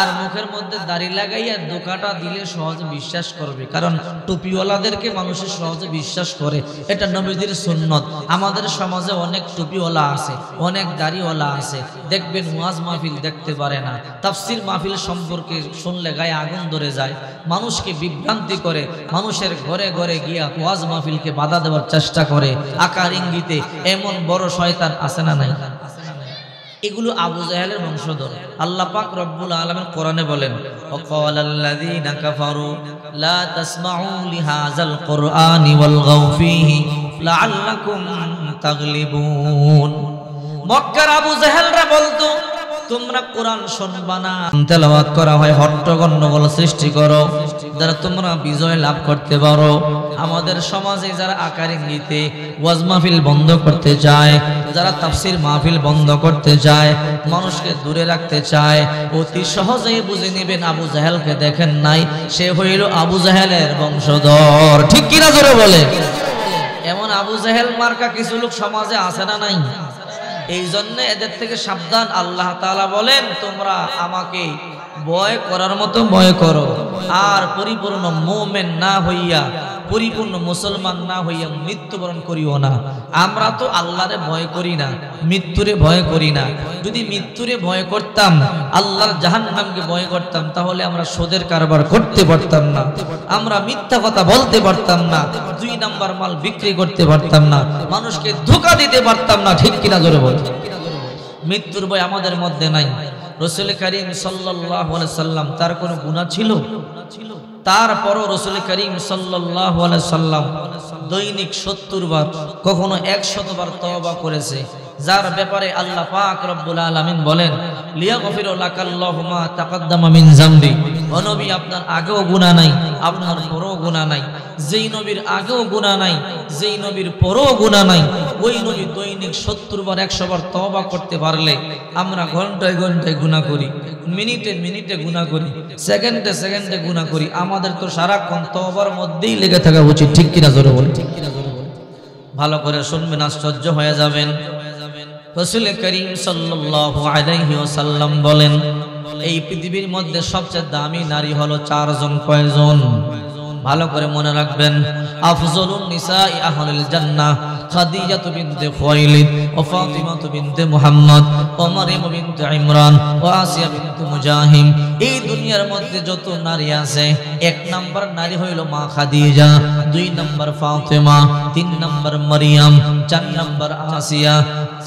আর মুখের মধ্যে দাড়ি লাগাইয়া ধোঁকাটা দিলে সহজে বিশ্বাস করবে, কারণ টুপিওয়ালাদেরকে মানুষের সহজে বিশ্বাস করে, এটা নবীদের সুন্নত। আমাদের সমাজে অনেক টুপিওয়ালা আছে, অনেক দাড়িওয়ালা আছে, দেখবেন ওয়াজ মাহফিল দেখতে পারে না, তাফসির মাহফিল সম্পর্কে শুনলে গায়ে আগুন ধরে যায়, মানুষকে বিভ্রান্তি করে, মানুষের ঘরে ঘরে গিয়া ওয়াজ মাহফিলকে বাধা দেওয়ার চেষ্টা করে আকার ইঙ্গিতে। এমন বড় শয়তান আছে না নাই? এগুলো আবু জাহেলের বংশধর। আল্লাহ পাক রব্বুল আলামিন কোরআনে বলেন, ওয়াকালাল্লাযীনা কাফারু লা তাসমাউ লিহাযাল কুরআনি ওয়ালগাউ ফীহি লাআল্লাকুম তাগলিবুন। মক্কার আবু জাহেলরা বলতো, তোমরা কোরআন শুনবা না, তেলাওয়াত করা হয়, হট্টগন্ডগোল সৃষ্টি করো, যারা তোমরা বিজয় লাভ করতে পারো। আমাদের সমাজে যারা আকার ইঙ্গিতে ওয়াজ মাহফিল বন্ধ করতে চায়, যারা তাফসির মাহফিল বন্ধ করতে চায়, মানুষকে দূরে রাখতে চায়, অতি সহজেই বুঝে নেবেন আবু জাহেলকে দেখেন নাই, সে হইল আবু জাহেলের বংশধর। ঠিক কিনা জোরে বলে? এমন আবু জাহেল মার্কা কিছু লোক সমাজে আছে না নাই? এই জন্য এদের থেকে সাবধান। আল্লাহ তাআলা বলেন, তোমরা আমাকে ভয় করার মতো ভয় করো, আর পরিপূর্ণ মুমিন না হইয়া, পরিপূর্ণ মুসলমান না হইয়া মৃত্যুবরণ করিও না। আমরা তো আল্লাহরে ভয় করি না, মৃত্যুরে ভয় করি না। যদি মৃত্যুরে ভয় করতাম, আল্লাহর জাহান্নামকে ভয় করতাম, তাহলে আমরা সুদের কারবার করতে পারতাম না, আমরা মিথ্যা কথা বলতে পারতাম না, 2 নাম্বার মাল বিক্রি করতে পারতাম না, মানুষকে ধোঁকা দিতে পারতাম না। ঠিক কিনা জোরে বল? মৃত্যুর ভয় আমাদের মধ্যে নাই। রাসূল করিম সাল্লাল্লাহু আলাইহি সাল্লাম, তার কোনো গুনাহ ছিল? তারপরও রাসূল করিম সাল্লাল্লাহু আলাইহি সাল্লাম দৈনিক 70 বার, কখনো 100 বার তওবা করেছে, যার ব্যাপারে আল্লাহ পাক রব্বুল আলামিন বলেন, লিয়াগফিরু লাকাল্লাহু মা তাকাদ্দামা মিন যামবি। ও নবী, আপনার আগেও গুনাহ নাই, আপনার পরেও গুনাহ নাই। যেই নবীর আগেও গুনাহ নাই, যেই নবীর পরেও গুনাহ নাই, ওই নবী দৈনিক 70 বার 100 বার তওবা করতে পারলে, আমরা ঘন্টায় ঘন্টায় গুনাহ করি, মিনিটে মিনিটে গুনাহ করি, সেকেন্ডে সেকেন্ডে গুনাহ করি। আমাদের তো সারাক্ষণ তওবার মধ্যেই লেগে থাকা উচিত। ঠিক কিনা জোরে বলেন? ভালো করে শুনবেন, আশ্চর্য হয়ে যাবেন। রাসূল করিম সাল্লাল্লাহু আলাইহি ওয়াসাল্লাম বলেন, এই পৃথিবীর মধ্যে সবচেয়ে দামি নারী হলো 4 জন। কয়জন? ভালো করে মনে রাখবেন। আফজলুন নিসাই আহলিল জান্নাহ খাদিজা বিনতে খুয়াইলিদ ও ফাতিমা বিনতে মুহাম্মদ ও মারইম বিনতে ইমরান ও আসিয়া বিনতে মুজাহিম। এই দুনিয়ার মধ্যে যত নারী আছে, 1 নাম্বার নারী হইল মা Khadija, 2 number Fatima, 3 number Maryam, 4 number Asiya.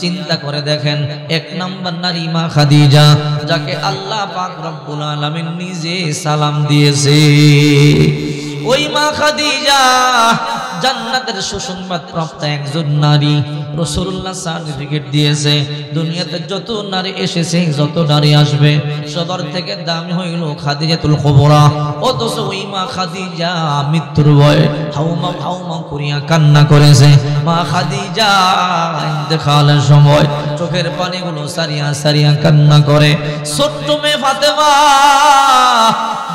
চিন্তা করে দেখেন, 1 নাম্বার নারী মা খাদিজা, যাকে আল্লাহ পাক রব্বুল আলামিন নিজে সালাম দিয়েছে। ওই মা খাদিজা জান্নাতের সুসংবাদ প্রাপ্ত একজন নারী। রাসূলুল্লাহ সার্টিফিকেট দিয়েছে, দুনিয়াতে যত নারী এসেছে, যত নারী আসবে, সবার থেকে দামি হইল খাদিজাতুল কুবরা। অথচ ওই মা খাদিজা মৃত্যুর ভয়ে হাউমা হাউমা করিয়া কান্না করেছে। মা খাদিজা ইন্তেকালের সময় চোখের পানিগুলো সারিয়া সারিয়া কান্না করে। ছোট্ট মেয়ে ফাতেমা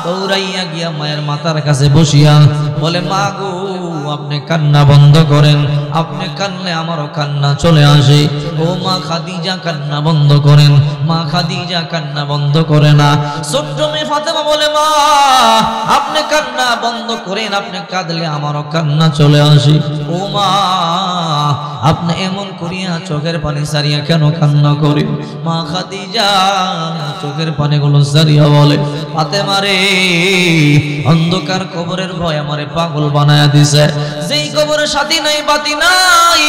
দৌড়াইয়া গিয়া মায়ের মাথার কাছে বসিয়া বলে, মা গো, আপনি কান্না বন্ধ করেন, আপনি কান্নালে আমারও কান্না চলে আসে। ও মা খাদিজা, কান্না বন্ধ করেন। মা খাদিজা কান্না বন্ধ করে না। ছোট্ট মেয়ে ফাতেমা বলে, মা আপনি কান্না বন্ধ করেন, আপনি কাঁদলে আমারও কান্না চলে আসে। ও মা, আপনি এমন করিয়া চোখের পানি সারিয়া কেন কান্না করেন? মা খাদিজা চোখের পানিগুলো সারিয়া বলে, ফাতেমা রে, অন্ধকার কবরের ভয় আমারে পাগল বানায়া দিছে। যেই কবরে সাথী নাই, বাতি নাই,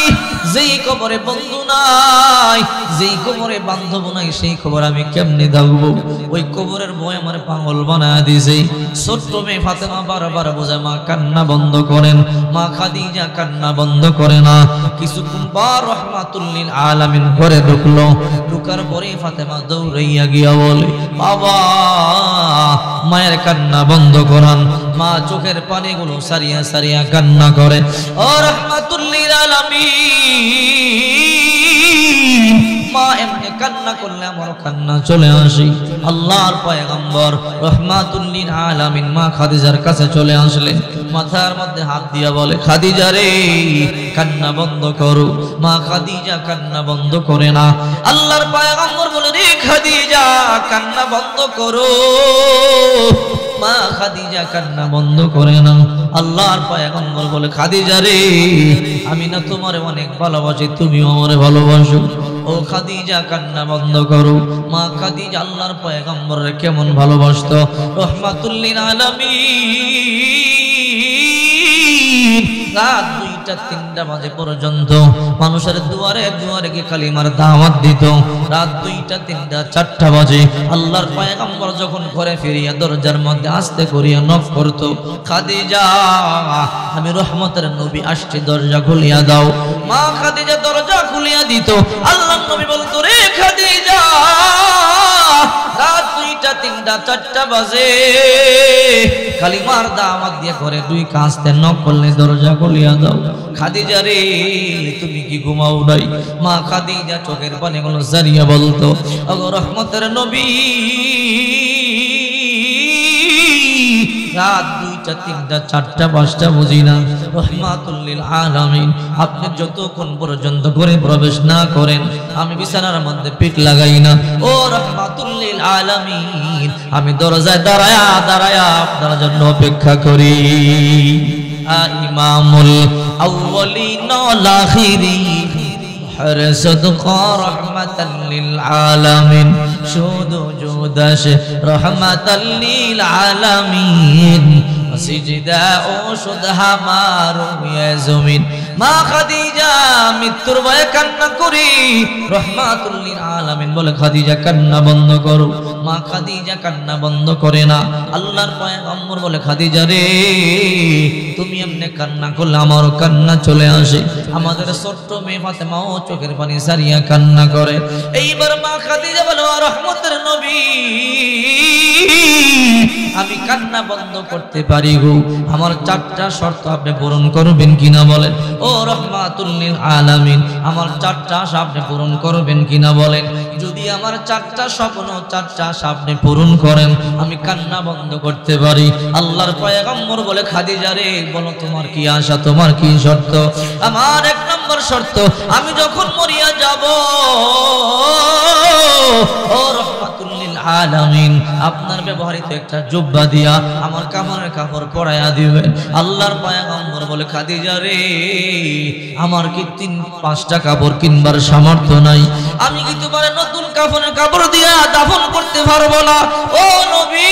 যেই কবরে বন্ধু নাই, যেই কবরে বান্ধব নাই, সেই কবর আমি কেমনে দেখবো? ওই কবরের ভয় আমারে পাগল বানায়া দিছে। ছোট্ট মেয়ে ফাতেমা বারবার বোঝায়, মা কান্না বন্ধ করেন। মা খাদিজা কান্না বন্ধ করে না। কিছুক্ষণ পর রাহমাতুল লিল আলামিন ঘরে ঢুকলো। ঢুকার পরে ফাতেমা দৌড়াইয়া গিয়া বলে, বাবা, মায়ের কান্না বন্ধ করান। মা চোখের পানিগুলো সারিয়া সারিয়া কান্না করে। ও রাহমাতুল লিল আলামিন, মা এমনি কান্না করলে আমার কান্না চলে আসে। আল্লাহর পয়গম্বর রাহমাতুল লিল আলামিন মা খাদিজার কাছে চলে আসলেন, মাথার মধ্যে হাত দিয়া বলে, খাদিজা রে কান্না বন্ধ করো। মা খাদিজা কান্না বন্ধ করে না। আল্লাহর পয়গম্বর বলে, রে খাদিজা কান্না বন্ধ করো। মা খাদিজা কান্না বন্ধ করে না। আল্লাহর পয়গম্বর বলে, খাদিজা রে আমি না তোমারে অনেক ভালোবাসি, তুমিও আমারে ভালোবাসো। ও খাদিজা কান্না বন্ধ করো। মা খাদিজা আল্লাহর পয়গম্বরের কেমন ভালোবাসতো। রাহমাতুল লিল আলামিন রাত 2টা-3টা বাজে পর্যন্ত মানুষের দুয়ারে দুয়ারে গিয়ে কালিমার দাওয়াত দিত। রাত 2টা-3টা-4টা বাজে আল্লাহর পয়গম্বর যখন ঘরে ফিরিয়া দরজার মধ্যে আস্তে করিয়া নক করত, খাদিজা আমি রহমতের নবী আসছে, দরজা খুলিয়া দাও। মা খাদিজা দরজা খুলিয়া দিত। আল্লাহর নবী বলতো, রে খাদিজা রাত 2টা-3টা-4টা বাজে কালিমার দাওয়াত দিয়ে ঘরে 2 কাঁচতে নক করলে দরজা খুলিয়া দাও। খাদিজা রে তুমি কি ঘুমাও নাই? মা খাদিজা চোখের পানিগুলো জারিয়া বলতো, ওগো রহমতের নবী রাত 2টা-3টা-4টা-5টা বুঝি না। রাহমাতুল লিল আলামিন আপনি যতক্ষণ পর্যন্ত ঘরে প্রবেশ না করেন আমি বিছানার মধ্যে পিঠ লাগাই না। ও রাহমাতুল লিল আলামিন আমি দরজায় দাঁড়ায়া দাঁড়ায়া আপনার জন্য অপেক্ষা করি। ইমামুল আউয়ালিন ওয়াল আখিরিন صدقا رحمة للعالمين شهود جودش رحمة للعالمين সিজদাও শুধহা মারু ইয়া জমিন। মা খাদিজা মৃত্যুর ভয়ে কান্না করি। রাহমাতুল লিল আলামিন বলে, খাদিজা কান্না বন্ধ করো। মা খাদিজা কান্না বন্ধ করে না। আল্লাহর পয়গম্বর বলে, খাদিজা রে তুমি এমনি কান্না করলে আমারও কান্না চলে আসে। আমাদের ছোট্ট মেয়ে ফাতেমাও চোখের পানি সারিয়া কান্না করে। এইবার মা খাদিজা বলে, রহমতের নবী আমি কান্না বন্ধ করতে পারি গো, আমার 4টা শর্ত আপনি পূরণ করবেন কিনা বলেন। ও রাহমাতুল লিল আলামিন আমার 4টা আশা আপনি পূরণ করবেন কিনা বলেন। যদি আমার 4টা স্বপ্ন 4টা আশা আপনি পূরণ করেন আমি কান্না বন্ধ করতে পারি। আল্লাহর পয়গম্বর বলে, খাদিজা রে বলো তোমার কি আশা, তোমার কি শর্ত? আমার 1 নম্বর শর্ত আমি যখন মরিয়া যাব ও রাহমাতুল লিল আলামিন আপনার ব্যবহৃত একটা জুব্বা দিয়া আমার কাফনের কাপড় পরাইয়া দিবেন। আল্লাহর পয়গম্বর বলে, খাদিজা রে আমার কি 3-5টা কাপড় কিনবার সামর্থ্য নাই, আমি কি তোমার নতুন কাফনের কাপড় দিয়া দাফন করতে পারবো না। ও নবী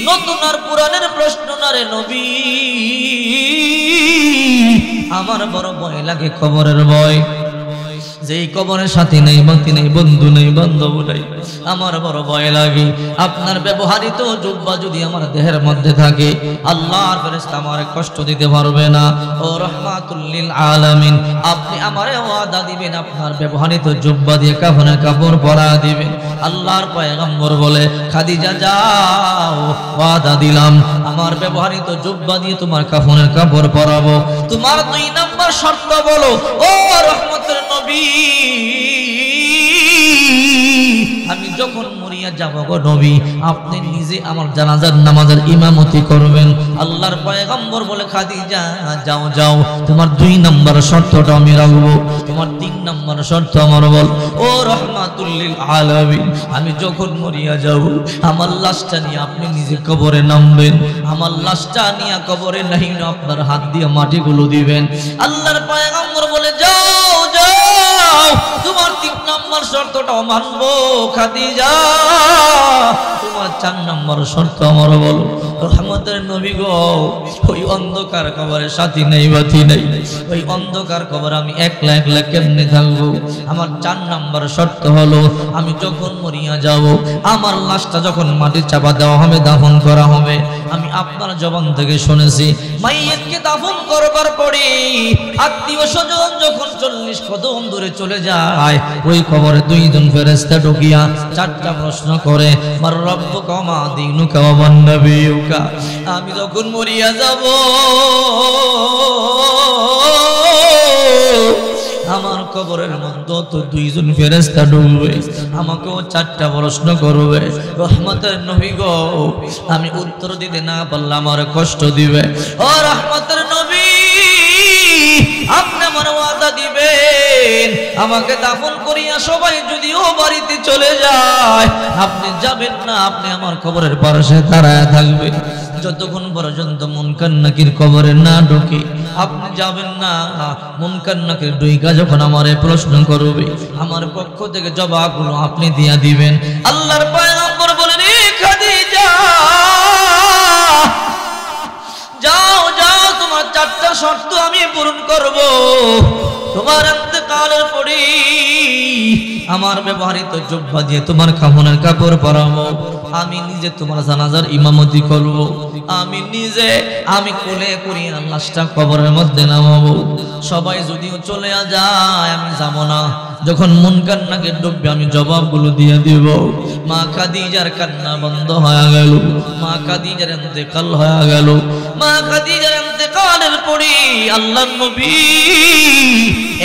নতুন আর পুরানের প্রশ্ন না রে নবী, আমার বড় ভয় লাগে কবরের ভয়। যেই কবরের সাথী নেই, বাতি নেই, বন্ধু নেই, বান্ধব নাই, আমার বড় ভয় লাগে। আপনার ব্যবহৃত জুব্বা যদি আমার দেহের মধ্যে থাকে আল্লাহর ফেরেশতা আমারে কষ্ট দিতে পারবে না। ও রাহমাতুল লিল আলামিন আপনি আমারে ওয়াদা দিবেন আপনার ব্যবহৃত জুব্বা দিয়ে কাফনে কাপড় পরা দিবেন। আল্লাহর পয়গম্বর বলে, খাদিজা যাও ওয়াদা দিলাম আমার ব্যবহৃত জুব্বা দিয়ে তোমার কাফনের কাপড় পরাবো। তোমার 2 নম্বর শর্ত বলো। ও রহমতের নবী আমি যখন মরিয়া যাব গো নবী আপনি নিজে আমার জানাজার নামাজের ইমামতি করবেন। আল্লাহর পয়গম্বর বলে, খাদিজা যাও যাও তোমার 2 নম্বর শর্তটা আমি রাখবো, তোমার 3 নম্বর শর্ত আমার বল। ও রাহমাতুল লিল আলামিন আমি যখন মরিয়া যাব আমার লাশটা নিয়ে আপনি নিজে কবরে নামবেন, আমার লাশটা নিয়ে কবরে নাই না আপনার হাত দিয়ে মাটিগুলো দিবেন। আল্লাহর পয়গম্বর বলে, যাও যাও তোমার 3 নম্বর শর্তটাও মানবো খাদিজা, তোমার 4 নম্বর শর্ত আমার বলো। রহমতের নবী গো ওই অন্ধকার কবরে সাথী নেই বাতি নেই, ওই অন্ধকার কবর আমি একলা একলা কেমনে থাকবো। আমার 4 নম্বর শর্ত হলো আমি যখন মরিয়া যাব আমার লাশটা যখন মাটির চাপা দেওয়া হবে দাফন করা হবে, আমি আপনার জবান থেকে শুনেছি মাইয়িতকে দাফন করবার পরে আত্মীয় স্বজন যখন 40 কদম দূরে চলে যায় ওই কবরে 2 জন ফেরেশতা ঢুকিয়া 4টা প্রশ্ন করে, মার রব্বুকা মা দীনুকা ওয়া মান নবিয়ুকা। আমি যখন মরিয়া যাব আমার কবরের মধ্যে তো দুইজন ফেরেশতা ঢুকবে, আমাকেও 4টা প্রশ্ন করবে। রহমতের নবী গো, আমি উত্তর দিতে না পারলে আমার কষ্ট দিবে। ও রহমতের নবী, আপনি আমার ওয়াদা দিবেন, আমাকে দাফন করিয়া সবাই যদিও বাড়িতে চলে যায়, আপনি যাবেন না, আপনি আমার কবরের পাশে দাঁড়ায় থাকবেন যতক্ষণ পর্যন্ত মুনকার নাকির কবরে না ঢোকে। আপনি যাবেন না, মুনকার নাকির ঢুইকা যখন আমারে প্রশ্ন করবে, আমার পক্ষ থেকে জবাবগুলো আপনি দিয়া দিবেন। আল্লাহর পয়গম্বর বলেন, খাদিজা যাও যাও, তোমার 4টা শর্ত আমি পূরণ করব। তোমার ইন্তেকালের পরে আমার ব্যবহৃত জুব্বা দিয়ে তোমার কাফনের কাপড় পরাবো, আমি নিজে তোমার জানাজার ইমামতি করব, আমি নিজে আমি কোলে করিয়া লাশটা কবরের মধ্যে নামাবো। সবাই যদিও চলে যায় আমি যাব না, যখন মুনকার নাকির ঢুকবে আমি জবাবগুলো দিয়ে দিব। মা খাদিজার কান্না বন্ধ হয়ে গেল, মা খাদিজার ইন্তেকাল হয়ে গেল। মা খাদিজার ইন্তেকালের পরে আল্লাহর নবী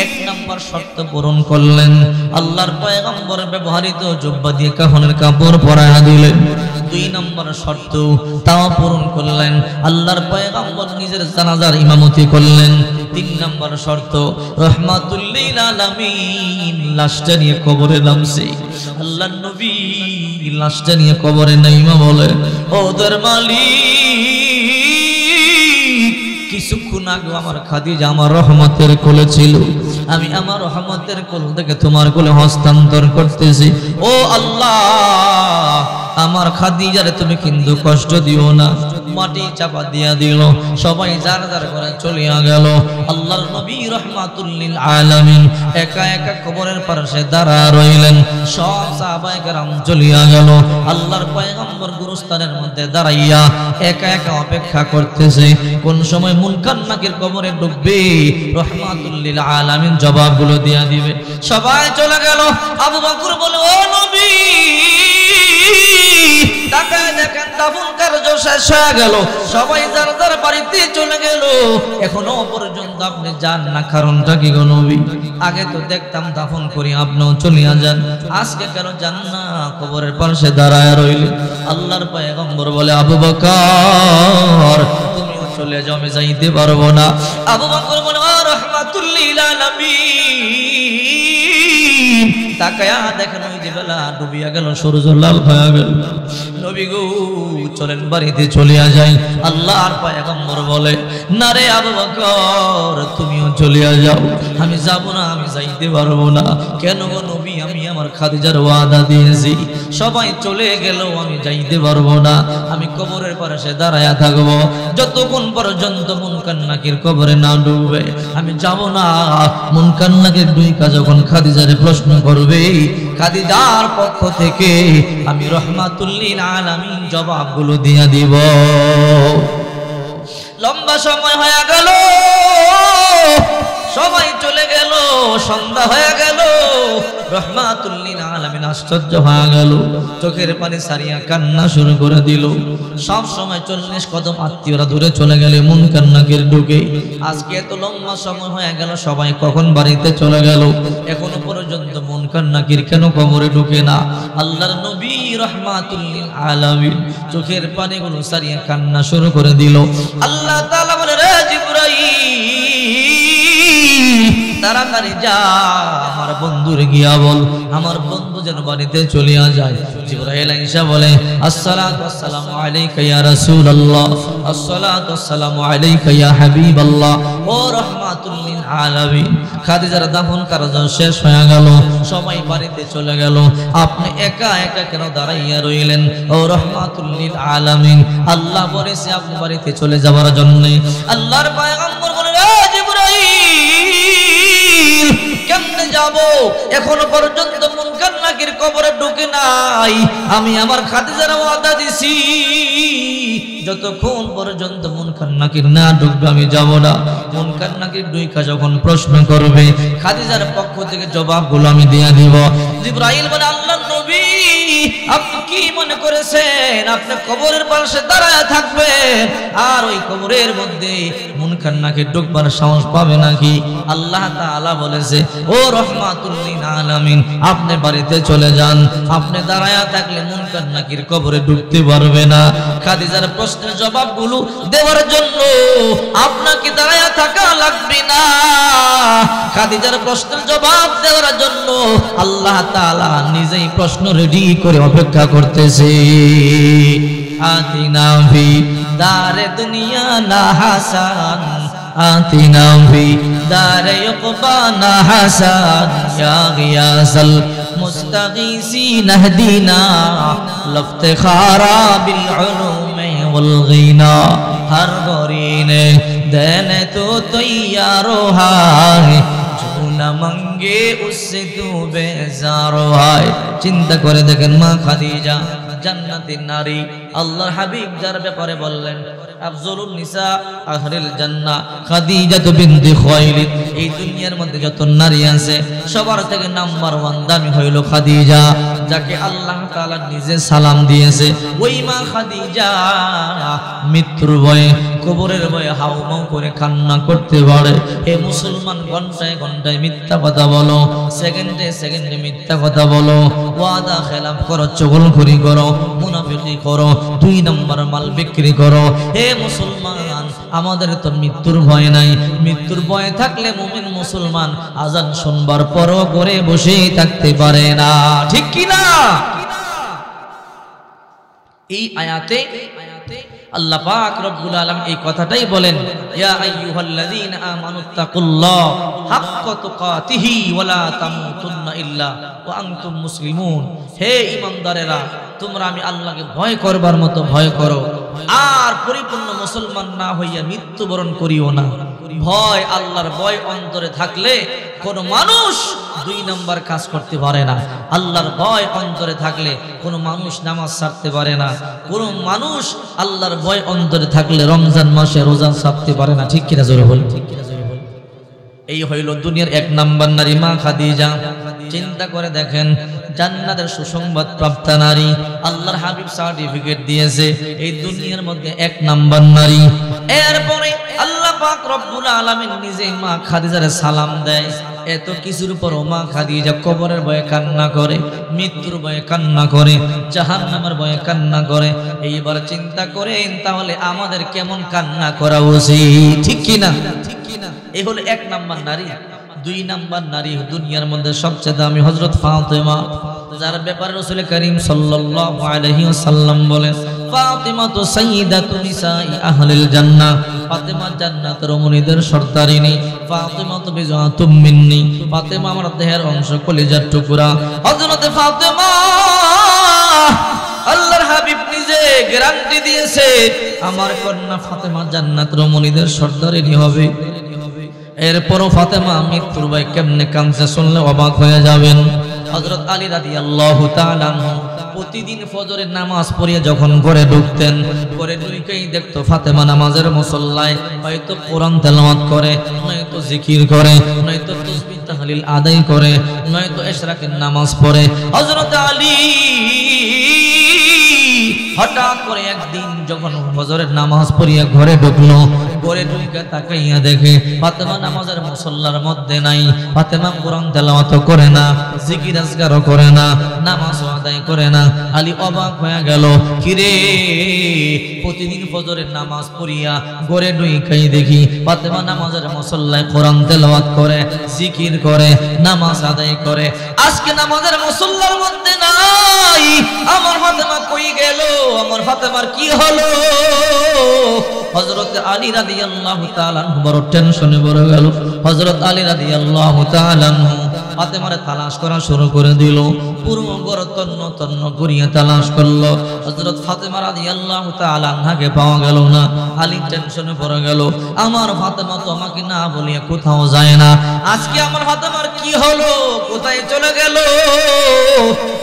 1 নম্বর শর্ত পূরণ করলেন, আল্লাহর পয়গম্বর ব্যবহৃত জুব্বা দিয়ে কাফনের কাপড় পরায়া দিলেন। 2 নম্বর শর্ত তাও পূরণ করলেন, আল্লাহর পয়গম্বর নিজের জানাজার ইমামতি করলেন। 3 নম্বর শর্ত রহমাতুল লিল আলামিন লাশটা নিয়ে কবরে নামছে। আল্লাহর নবী লাশটা নিয়ে কবরে নাইমা বলে, ও দর মালিক, কিছুক্ষণ আগে আমার খাদিজা আমার রহমতের কোলে ছিল, আমি আমার রহমতের কোল থেকে তোমার কোলে হস্তান্তর করতেছি। ও আল্লাহ, আমার খাদিজারে তুমি কিন্তু কষ্ট দিও না। মাটি চাপা দিয়া দিল, সবাই যার যার করে চলিয়া গেল। আল্লাহর নবী রহমাতুল লিল আলামিন একা একা কবরের পাশে দাঁড়া রইলেন। সব সাহাবায়ে কেরাম চলিয়া গেল, আল্লাহর পয়গম্বর গুরুস্থানের মধ্যে দাঁড়াইয়া একা একা অপেক্ষা করতেছে কোন সময় মুনকার নাকির কবরে ঢুকবে, রহমাতুল লিল আলামিন জবাবগুলো দিয়া দিবে। সবাই চলে গেল। আবু বকর বলে, ও নবী, তাকায় দেখেন দাফন কার্য শেষ হয়ে গেল, সবাই যার যার বাড়িতে চলে গেল, এখনো পর্যন্ত আপনি যান না, কারণটা কি গো নবী? আগে তো দেখতাম দাফন করি আপনিও চলিয়া যান, আজকে কেন যান না? কবরের পাশে দাঁড়ায় রইলেন। আল্লাহর পয়গম্বর বলে, আবু বকর তুমিও চলে যাও, আমি যাইতে পারবো না। আবু বকর বলে, ও রহমাতুল লিল আলামিন, তাকায়া দেখেন ওই যে বেলা ডুবিয়া গেল, সূর্য লাল হয়ে গেল। নবী গো চলেন বাড়িতে চলিয়া যাই। আল্লাহর পয়গম্বর বলে, না রে আবু বকর তুমিও চলিয়া যাও, আমি যাব না, আমি যাইতে পারবো না। কেন গো নবী? আমি আমার খাদিজার ওয়াদা দিয়েছি, সবাই চলে গেল, আমি যাইতে পারবো না, আমি কবরের পাশে দাঁড়ায়া থাকবো যতক্ষণ পর্যন্ত মুনকার নাকির কবরে না ডুববে, আমি যাব না। মুনকার নাকির ঢুইকা যখন খাদিজারে প্রশ্ন করবে, খাদিজার পক্ষ থেকে আমি রহমাতুল লিল আলামিন জবাবগুলো দিয়া দিব। লম্বা সময় হয়ে গেল, সবাই চলে গেল, সন্ধ্যা হয়ে গেল। রহমাতুল লিল আলামিন আশ্চর্য হয়ে গেল, চোখের পানি সারিয়া কান্না শুরু করে দিল। সব সময় 40 কদম আত্মীয়রা দূরে চলে গেলে মুনকার নাকির ঢুকে। আজকে এত লম্বা সময় হয়ে গেল, সবাই কখন বাড়িতে চলে গেল, এখনো পর্যন্ত মুনকার নাকির কেন কবরে ঢুকে না? আল্লাহর নবী রহমাতুল লিল আলামিন চোখের পানিগুলো সারিয়া কান্না শুরু করে দিল। আল্লাহ তাআলা বলে, রে জিবরাইল, তাড়াতাড়ি যা আমার বন্ধুরে গিয়া বল, আমার বন্ধু যেন বাড়িতে চলিয়া যায়। জিবরাইল আয়েশা বলে, আসসালাতু ওয়াসসালামু আলাইকা ইয়া রাসূলুল্লাহ, আসসালাতু ওয়াসসালামু আলাইকা ইয়া হাবিবাল্লাহ। ও রহমাতুল লিল আলামিন, খাদিজার দাফন কার্য শেষ হয়ে গেল, সবাই বাড়িতে চলে গেল, আপনি একা একা কেন দাঁড়াইয়া রইলেন? ও রহমাতুল লিল আলামিন, আল্লাহ বলেছে আপনি বাড়িতে চলে যাবার জন্য। আল্লাহর পয়গম্বর বলেন, ও জিবরাইল, কেমনে যাব? এখনো পর্যন্ত মুনকার নাকির কবরে ঢুকে নাই, আমি আমার খাদিজার ওয়াদা দিছি, যতক্ষণ পর্যন্ত মুনকার নাকির না ঢুকবে আমি যাব না। মুনকার নাকির ঢুইকা যখন প্রশ্ন করবে, খাদিজার পক্ষ থেকে জবাবগুলো আমি দিয়া দিব। জিবরাইল বলে, আল্লাহর নবী, আপনি কি মনে করেছেন আপনি কবরের পাশে দাঁড়ায় থাকবেন আর ওই কবরের মধ্যে মুনকার নাকির ঢুকবার সাহস পাবে নাকি? আল্লাহ তাআলা বলেছে, ও রহমাতুল লিল আলামিন, আপনি বাড়িতে চলে যান, আপনি দাঁড়ায় থাকলে মুনকার নাকির কবরে ঢুকতে পারবে না। খাদিজার প্রশ্নের জবাবগুলো দেওয়ার জন্য আপনাকে দাঁড়ায় থাকা লাগবে না। খাদিজার প্রশ্নের জবাব দেওয়ার জন্য আল্লাহ তাআলা নিজেই প্রশ্ন রেডি করে অপেক্ষা করতেছে। আতিনা ফি দারে দুনিয়া না হাসান, আতিনা ফি দারে ইকবানা হাসান, ইয়া গিয়াসাল মুস্তাগীসিন ইহদিনা লফতিখারা বিল উলুমি ওয়াল গিনা। हर गोरीने देने तो तैयार है, जो न मंगे उससे तू बेजार है। चिंता करे देखें माँ खादीजा জান্নাতের নারী। আল্লাহর হাবিব যার ব্যাপারে বললেন আফজলুন নিসা আহলিল জান্নাহ খাদিজা বিনতে খুয়াইলিদ। এই দুনিয়ার মধ্যে যত নারী আছে সবার থেকে নাম্বার 1 দামি হইল খাদিজা, যাকে আল্লাহ তাআলা নিজে সালাম দিয়েছে। ওই মা খাদিজা মৃত্যুর ভয়ে, কবরের ভয়ে হাউমাউ করে কান্না করতে পারে। হে মুসলমান, ঘন্টায় ঘন্টায় মিথ্যা কথা বলো, সেকেন্ডে সেকেন্ডে মিথ্যা কথা বলো, ওয়াদা খেলাফ করো, চগলখড়ি করো, মুনাফিকি করো, 2 নম্বর মাল বিক্রি করো। হে মুসলমান, আমাদের তো মৃত্যুর ভয় নাই। মৃত্যুর ভয় থাকলে মুমিন মুসলমান আজান শুনবার পরও ঘরে বসে থাকতে পারে না, ঠিক কি না? এই আয়াতে আল্লাহ পাক রব্বুল আলামিন এই কথাটাই বলেন, ইয়া আইয়ুহাল্লাযীনা আমানুত্তাকুল্লাহ হাক্কা তুকাতিহি ওয়া লা তামুতুন্না ইল্লা ওয়া আনতুম মুসলিমুন। হে ঈমানদারেরা, তোমরা আমি আল্লাহকে ভয় করবার মতো ভয় করো, আর পরিপূর্ণ মুসলমান না হইয়া মৃত্যুবরণ করিও না। ভয়, আল্লাহর ভয় অন্তরে থাকলে কোন মানুষ 2 নম্বর কাজ করতে পারে না। আল্লাহর ভয় অন্তরে থাকলে কোন মানুষ নামাজ ছাড়তে পারে না। কোন মানুষ আল্লাহর ভয় অন্তরে থাকলে রমজান মাসে রোজা ছাড়তে পারে না, ঠিক কিনা জোরে বলেন। এই হইল দুনিয়ার 1 নম্বর নারী মা খাদিজা। চিন্তা করে দেখেন, জান্নাতের সুসংবাদ প্রাপ্ত নারী, আল্লাহর হাবিব সার্টিফিকেট দিয়েছে, এই দুনিয়ার মধ্যে 1 নম্বর নারী। এরপরে আল্লাহ পাক রব্বুল আলামিন নিজে মা খাদিজারে সালাম দেয়। এত কিছুর পর মা খাদিজা কবরের ভয়ে কান্না করে, মৃত্যুর ভয়ে কান্না করে, জাহান্নামের ভয়ে কান্না করে। এইবার চিন্তা করেন, তাহলে আমাদের কেমন কান্না করা উচিত, ঠিক কি না? এই হলো 1 নম্বর নারী। 2 নম্বর নারী দুনিয়ার মধ্যে সবচেয়ে দামি হযরত ফাতেমা, যার ব্যাপারে রাসূল করিম সাল্লাল্লাহু আলাইহি ওয়াসাল্লাম বলেন, ফাতেমা তো সাইয়্যিদাতু নিসাই আহলিল জান্নাহ। ফাতেমা জান্নাতের রমণীদের সর্দারিনী। ফাতেমা তো বিজআতুম মিন্নি, ফাতেমা আমার দেহের অংশ, কলিজার টুকরা। হযরত ফাতেমা, আল্লাহর হাবিব নিজে গ্যারান্টি দিয়েছে, আমার কন্যা ফাতেমা জান্নাতের রমণীদের সর্দারিনী হবে। এরপরও ফাতেমা মৃত্যুর ভয় কেমনে কাঁদছে শুনলে অবাক হয়ে যাবেন। হযরত আলী রাদিয়াল্লাহু তাআলা আনহু প্রতিদিন ফজরের নামাজ পড়িয়ে যখন ঘরে ঢুকতেন, ঘরে ঢুকেই দেখতো ফাতেমা নামাজের মুসল্লায় হয়তো কোরআন তেলাওয়াত করে, নয়তো জিকির করে, নয়তো তাসবিহ তাহলিল আদায় করে, নয়তো ইশরাকের নামাজ পড়ে। হযরত আলী হঠাৎ করে একদিন যখন ফজরের নামাজ পড়িয়া ঘরে ঢুকলো, ঘরে ঢুকে তাকাইয়া দেখে ফাতেমা নামাজের মুসল্লার মধ্যে নাই। ফাতেমা কোরআন তেলাওয়াত করে না, জিকির আজকারও করে না, নামাজও আদায় করে না। আলী অবাক হয়ে গেল, কিরে, প্রতিদিন ফজরের নামাজ পড়িয়া ঘরে ঢুকেই দেখি ফাতেমা নামাজের মুসল্লায় কোরআন তেলাওয়াত করে, জিকির করে, নামাজ আদায় করে, আজকে নামাজের মুসল্লার মধ্যে নাই। আমার ফাতেমা কই গেল? আমার ফাতেমার কি হলো? হযরত আলী রাদিয়াল্লাহু তাআলা আনহু বড় টেনশনে পড়ে গেল। হযরত আলী রাদিয়াল্লাহু তাআলা আনহু ফাতেমারে তালাশ করা শুরু করে দিল। পুরো ঘর তন্ন তন্ন করিয়া তালাশ করলো। হযরত ফাতেমা রাদিয়াল্লাহু তাআলা আনহাকে পাওয়া গেল না। আলী টেনশনে পড়ে গেল, আমার ফাতেমা তো আমাকে না বলিয়া কোথাও যায় না, আজকে আমার ফাতেমার কি হলো? কোথায় চলে গেল?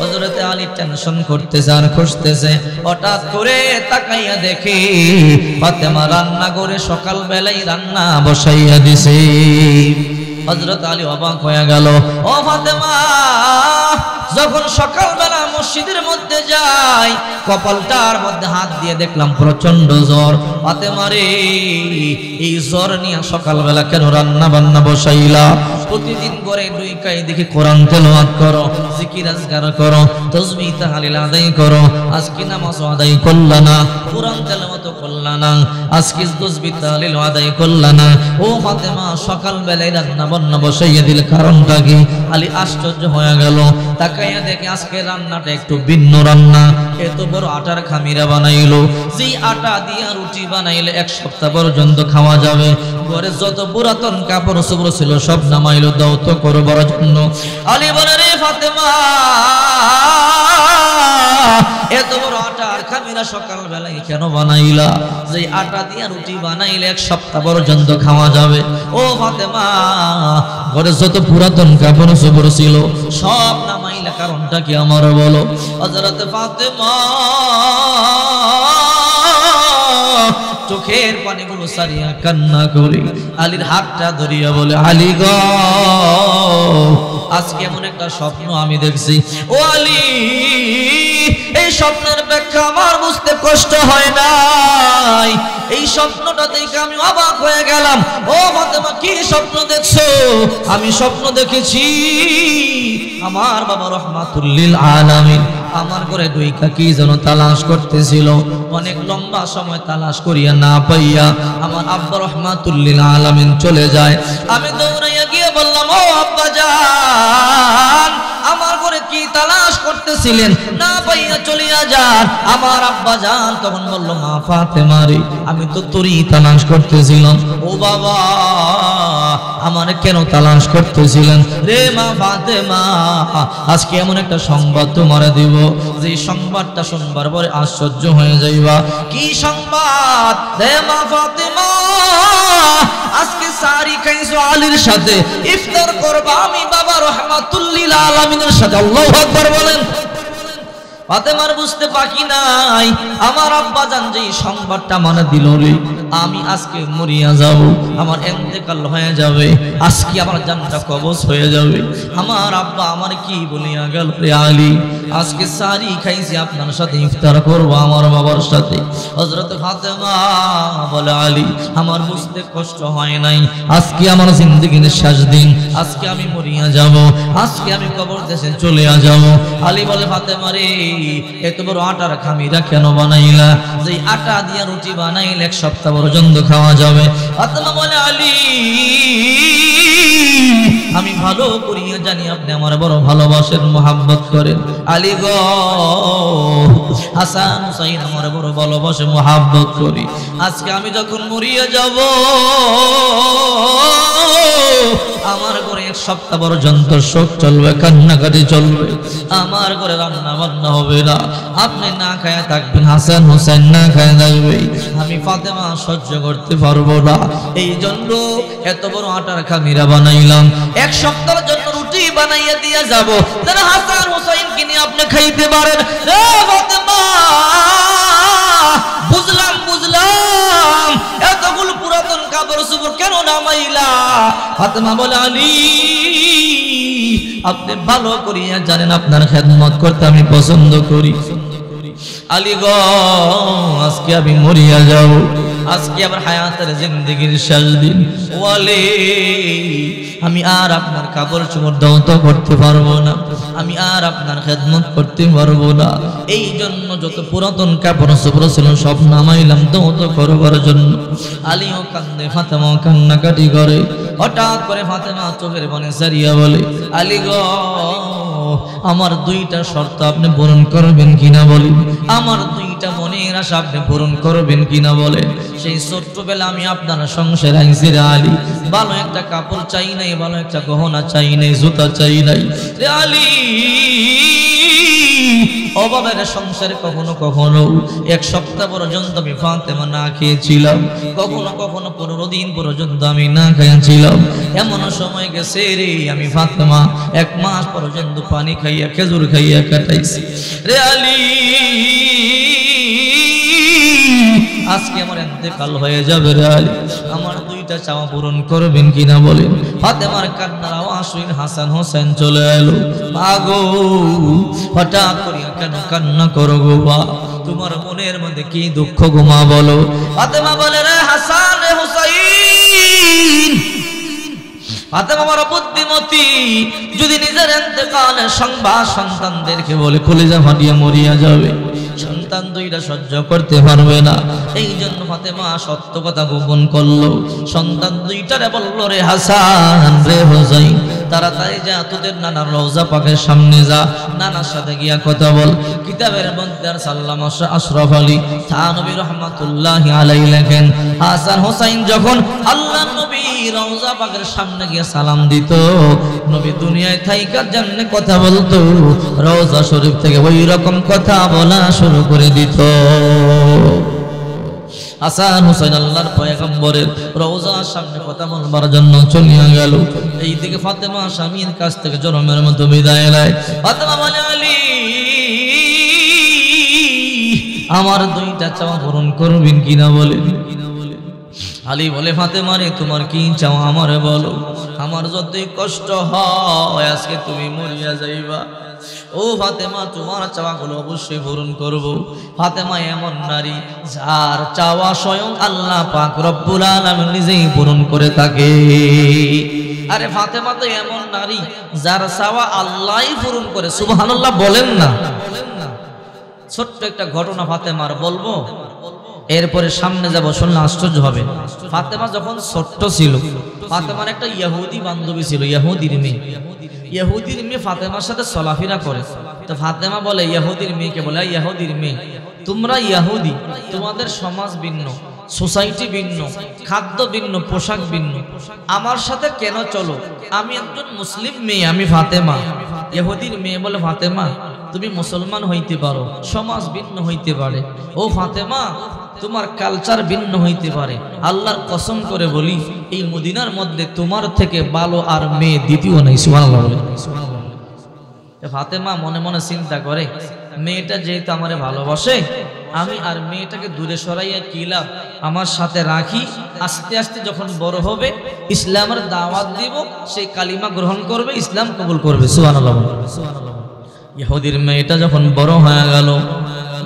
হযরত আলী টেনশন করতেছে আর খুঁজতেছে। হঠাৎ করে তাকাইয়া দেখে ফাতেমা রান্না করে সকাল বেলায় রান্না বসাইয়া দিছে। হযরত আলী অবাক হয়ে গেল, ও ফাতেমা, যখন সকালবেলা মসজিদের মধ্যে যাই, কপালটার মধ্যে হাত দিয়ে দেখলাম প্রচন্ড জ্বর। ফাতেমা রে, এই জ্বর নিয়ে সকালবেলা কেন রান্না বান্না বসাইলা? প্রতিদিন করে দুই কাই দেখি কোরআন তেলাওয়াত করো, জিকির আজকার করো, তাসবিহ তাহলিল আদায় করো, আজকে নামাজ আদায় করলা না, কোরআন তেলাওয়াত করলা না, আজকে তাসবিহ তাহলিল আদায় করলা না। ও ফাতেমা, সকালবেলায় রান্না বান্না বসাইয়া দিলে কারণটা কি? আলী আশ্চর্য হয়ে গেল, তাকাইয়া দেখে আজকে রান্নাটা একটু ভিন্ন রান্না। এত বড় আটার খামিরা বানাইলো, যেই আটা দিয়া রুটি বানাইলে এক সপ্তাহ পর্যন্ত খাওয়া যাবে। ঘরে যত পুরাতন কাপড় চোপড় ছিল সব নামাইলো দাওয়াত করবার জন্য। আলী বলে, রে ফাতেমা, এত বড় আটার খামিরা সকালবেলায় কেন বানাইলা? যে আটা দিয়া রুটি বানাইলে এক সপ্তাহ পর্যন্ত খাওয়া যাবে। ও ফাতেমা, ঘরে যত পুরাতন কাপড় চোপড় ছিল সব নামাইলা, কারণটা কি আমার বলো? হযরত ফাতেমা চোখের পানিগুলো সারিয়া কান্না করে আলীর হাতটা ধরিয়া বলে, আলী গো, আজকে এমন একটা স্বপ্ন আমি দেখছি। ও আলী, এই স্বপ্নের ব্যাখ্যা আমার বুঝতে কষ্ট হয় নাই, এই স্বপ্নটা দেখে আমি অবাক হয়ে গেলাম। ও ফাতেমা, কি স্বপ্ন দেখছো? আমি স্বপ্ন দেখেছি আমার বাবা রহমাতুল লিল আলামিন আমার ঘরে দুই কাকি যেন তালাশ করতেছিল। অনেক লম্বা সময় তালাশ করিয়া না পাইয়া আমার আব্বা রহমাতুল লিল আলামিন চলে যায়। আমি দৌড়াইয়া গিয়ে বললাম, ও আব্বা জান, আমার ঘরে কি তালাশ করতেছিলেন? না পাইয়া চলিয়া যান। আমার আব্বা জান তখন বলল, মা ফাতেমা রে, আমি তো তোরই তালাশ করতেছিলাম। ও বাবা, আমার কেন তালাশ করতেছিলেন? রে মা ফাতেমা, আজকে এমন একটা সংবাদ তোমার দিব, যে সংবাদটা শুনবার পরে আশ্চর্য হয়ে যাইবা। কি সংবাদ? রে মা ফাতেমা, আজকে সারি খাইছো আলীর সাথে, ইফতার করবা আমি বাবা রহমাতুল লিল আলামিনের সাথে। আল্লাহু আকবার বলেন। ফাতেমার বুঝতে বাকি নাই, আমার আব্বা জান যে সংবাদটা মানে দিল রে, আমি আজকে মরিয়া যাব, আমার ইন্তেকাল হয়ে যাবে, আজকে আমার জানটা কবজ হয়ে যাবে। আমার আব্বা আমার কি বলিয়া গেল, রে আলী, আজকে সারি খাইছি, আপনার সাথে ইফতার করবো আমার বাবার সাথে। হযরত ফাতেমা বলে, আলী, আমার বুঝতে কষ্ট হয় নাই, আজকে আমার জিন্দেগির শেষ দিন, আজকে আমি মরিয়া যাব, আজকে আমি কবর দেশে চলে যাব। আলী বলে, ফাতেমা রে, এত বড় আটার খামিরা কেন বানাইলা? যে আটা দিয়া রুটি বানাইলে এক সপ্তাহ পর্যন্ত খাওয়া যাবে। ফাতেমা বলে, আলী, আমি ভালো করিয়া জানি আপনি আমার বড় ভালোবাসেন, মোহাব্বত করেন। আলী গো, হাসান হুসাইন আমার বড় ভালোবাসে, মোহাব্বত করি। আজকে আমি যখন মরিয়া যাব, আমার ঘরে এক সপ্তাহ পর্যন্ত শোক চলবে, কান্নাকাটি চলবে, আমার ঘরে রান্না বান্না হবে না, আপনি না খায়া থাকবেন, হাসান হুসাইন না খায়া থাকবে। আমি ফাতেমা সহ্য করতে পারবো না, এই জন্য এত বড় আটার খামিরা বানাইলাম, এক সপ্তাহের জন্য রুটি বানাইয়া দিয়া যাব, যেন হাসান হুসাইনকে নিয়ে আপনি খাইতে পারেন। ফাতেমা, বুঝলাম বুঝলাম, এতগুলো পুরাতন কাপড় চোপড় কেন নামাইলা? ফাতেমা বলে, আলী, আপনি ভালো করিয়া জানেন আপনার খেদমত করতে আমি পছন্দ করি। আলী গো, আজকে আমি মরিয়া যাব, আজকে আমার হায়াতের জিন্দেগির শেষ দিন। ওয়ালে, আমি আর আপনার কাপড় চোপড় দাওয়াত করতে পারবো না, আমি আর আপনার খেদমত করতে পারবো না। এই জন্য যত পুরাতন কাপড় চোপড় ছিল সব নামাইলাম দাওয়াত করবার জন্য। আলীও কান্দে, ফাতেমাও কান্নাকাটি করে। হঠাৎ করে ফাতেমা চোখের পানি সারিয়া বলে, আলী গো, আমার দুইটা শর্ত আপনি পূরণ করবেন কিনা বলি, আমার দুইটা মনের আশা আপনি পূরণ করবেন কিনা বলে। সেই ছোট্টবেলা আমি আপনার সংসার আইছি রে আলী, ভালো একটা কাপড় চাই নাই, ভালো একটা গহনা চাই নাই, জুতা চাই নাই রে আলী। অভাবের সংসারে কখনো কখনো এক সপ্তাহ পর্যন্ত আমি ফাতেমা না খেয়েছিলাম, কখনো কখনো 15 দিন পর্যন্ত আমি না খেয়েছিলাম। এমন সময় গেছে রে, আমি ফাতেমা 1 মাস পর্যন্ত পানি খাইয়া খেজুর খাইয়া কাটাইছি রে আলী। আজকে আমার ইন্তেকাল হয়ে যাবে রে আলী, আমার 2 দুইটা চাওয়া পূরণ করবেন কিনা বলেন। ফাতেমার কান্নার আওয়াজ শুনে হাসান হোসেন চলে এলো। মাগো হঠাৎ করিয়া কেন কান্না করো গো বা, তোমার মনের মধ্যে কি দুঃখ গো মা বলো। ফাতেমা বলে রে হাসান রে হুসাইন, ফাতেমা বড় বুদ্ধিমতী, যদি নিজের ইন্তেকালের সংবাদ সন্তানদেরকে বলে কলিজা ফাটিয়া মরিয়া যাবে, সন্তান দুইটা সহ্য করতে পারবে না। এই জন্য ফাতেমা সত্য কথা গোপন করলো। সন্তান দুইটারে বললো রে হাসান রে হুসাইন, তাড়াতাড়ি যা তোদের নানার রওজা পাকের সামনে যা, নানার সাথে গিয়া কথা বল। কিতাবের মধ্যে সাল্লাম আশরাফ আলী থানবী রহমাতুল্লাহি আলাইহি লেখেন, হাসান হুসাইন যখন আল্লাহর নবী রওজা পাকের সামনে গিয়া সালাম দিত, নবী দুনিয়ায় থাইকার জন্য কথা বলতো, রওজা শরীফ থেকে ওই রকম কথা বলা শুরু করে দিত। হাসান হুসাইন আল্লাহর পয়গম্বরের রওজার সামনে কথা বলবার জন্য চলিয়া গেল। এই দিকে ফাতেমা স্বামীর কাছ থেকে জনমের মতো বিদায় নেয়। ফাতেমা বলে আলী, আমার দুইটা চাওয়া পূরণ করবেন কিনা বলেন। আলী বলে ফাতেমা রে তোমার কি চাওয়া আমারে বলো, আমার যতই কষ্ট হয় আজকে তুমি মরিয়া যাইবা। ও ফাতেমা তোমার চাওয়াগুলো অবশ্যই পূরণ করব। ফাতেমা এমন নারী যার চাওয়া স্বয়ং আল্লাহ পাক রব্বুল আলামিন নিজেই পূরণ করে থাকে। আরে ফাতেমা তো এমন নারী যার চাওয়া আল্লাহই পূরণ করে, সুবহানাল্লাহ বলেন না। ছোট্ট একটা ঘটনা ফাতেমার বলবো, এরপরে সামনে যাব, শুনলে আশ্চর্য হবে। ফাতেমা যখন ছোট্ট ছিল, ফাতেমার একটা ইহুদি বান্ধবী ছিল, ইহুদির মেয়ে। ইহুদির মেয়ে ফাতেমার সাথে চলাফেরা করে। তো ফাতেমা বলে ইহুদির মেয়েকে, বলে ইহুদির মেয়ে তোমরা ইহুদি, তোমাদের সমাজ ভিন্ন, সোসাইটি ভিন্ন, খাদ্য ভিন্ন, পোশাক ভিন্ন, আমার সাথে কেন চলো? আমি একজন মুসলিম মেয়ে, আমি ফাতেমা। ইহুদির মেয়ে বলে ফাতেমা তুমি মুসলমান হইতে পারো, সমাজ ভিন্ন হইতে পারে। ও ফাতেমা তোমার কালচার ভিন্ন হইতে পারে, আল্লাহর কসম করে বলি এই মদিনার মধ্যে তোমার থেকে ভালো আর মেয়ে দ্বিতীয় নাই। সুবহানাল্লাহ বলে। ফাতেমা মনে মনে চিন্তা করে, মেয়েটা যেহেতু আমারে ভালোবাসে, আমি আর মেয়েটাকে দূরে সরাইয়া কি লাভ, আমার সাথে রাখি, আস্তে আস্তে যখন বড় হবে ইসলামের দাওয়াত দিব, সেই কালিমা গ্রহণ করবে, ইসলাম কবুল করবে। সুবহানাল্লাহ। ইহুদির মেয়েটা যখন বড় হয়ে গেল,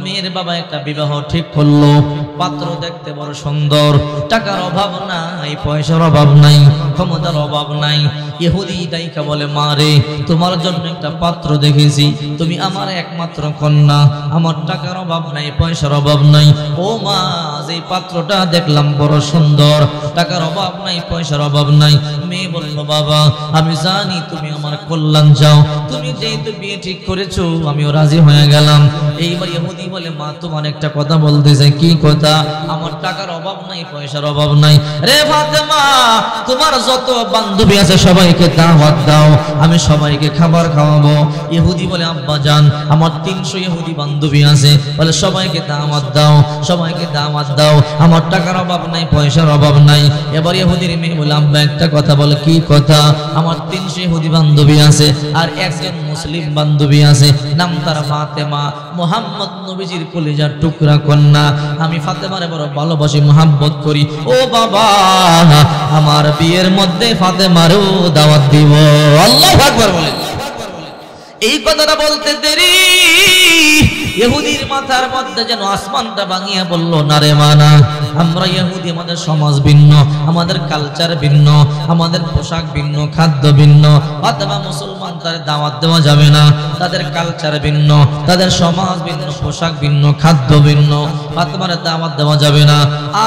মেয়ের বাবা একটা বিবাহ ঠিক করলো। পাত্র দেখতে বড় সুন্দর, টাকার অভাব নাই, পয়সার অভাব নাই, ক্ষমতার অভাব নাই। ইহুদি ডাইকা বলে মা রে তোমার জন্য একটা পাত্র দেখেছি, তুমি আমার একমাত্র কন্যা, আমার টাকার অভাব নাই, পয়সার অভাব নাই। ও মা যে পাত্রটা দেখলাম বড় সুন্দর, টাকার অভাব নাই, পয়সার অভাব নাই। মেয়ে বলল বাবা আমি জানি তুমি আমার কল্যাণ চাও, তুমি যেহেতু বিয়ে ঠিক করেছো আমিও রাজি হয়ে গেলাম। এইবার ইহুদি বলে মা তোমার একটা কথা বলতে চাই। কি কথা? আমার টাকার অভাব নাই, পয়সার অভাব নাই। রে ফাতেমা তোমার যত বান্ধবী আছে সবাইকে দাওয়াত দাও, আমি সবাইকে খাবার খাওয়াবো। ইহুদি বলে আব্বা জান আমার 300 ইহুদি বান্ধবী আছে, বলে সবাইকে দাওয়াত দাও, সবাইকে দাওয়াত দাও, আমার টাকার অভাব নাই, পয়সার অভাব নাই। এবার ইহুদির মেয়ে বলে আব্বা একটা কথা বলে। কি কথা? আমার 300 ইহুদি বান্ধবী আছে আর একজন মুসলিম বান্ধবী আছে, নাম তার ফাতেমা, মুহাম্মদ নবীজির কলিজার টুকরা কন্যা। আমি ফাতেমারে বড় ভালোবাসি, মোহাব্বত করি। ও বাবা আমার বিয়ের মধ্যে ফাতেমারও দাওয়াত দিব। আল্লাহু আকবার বলেন। এই কথাটা বলতে দেরি ইহুদির মাথার মধ্যে যেন আসমানটা ভাঙিয়া বলল না রে মানা, আমরা ইহুদি, আমাদের সমাজ ভিন্ন, আমাদের কালচার ভিন্ন, আমাদের পোশাক ভিন্ন, খাদ্য ভিন্ন। ফাতেমা মুসলমান, তার দাওয়াত দেওয়া যাবে না, তাদের কালচার ভিন্ন, তাদের সমাজ ভিন্ন, পোশাক ভিন্ন, খাদ্য ভিন্ন, ফাতেমার দাওয়াত দেওয়া যাবে না।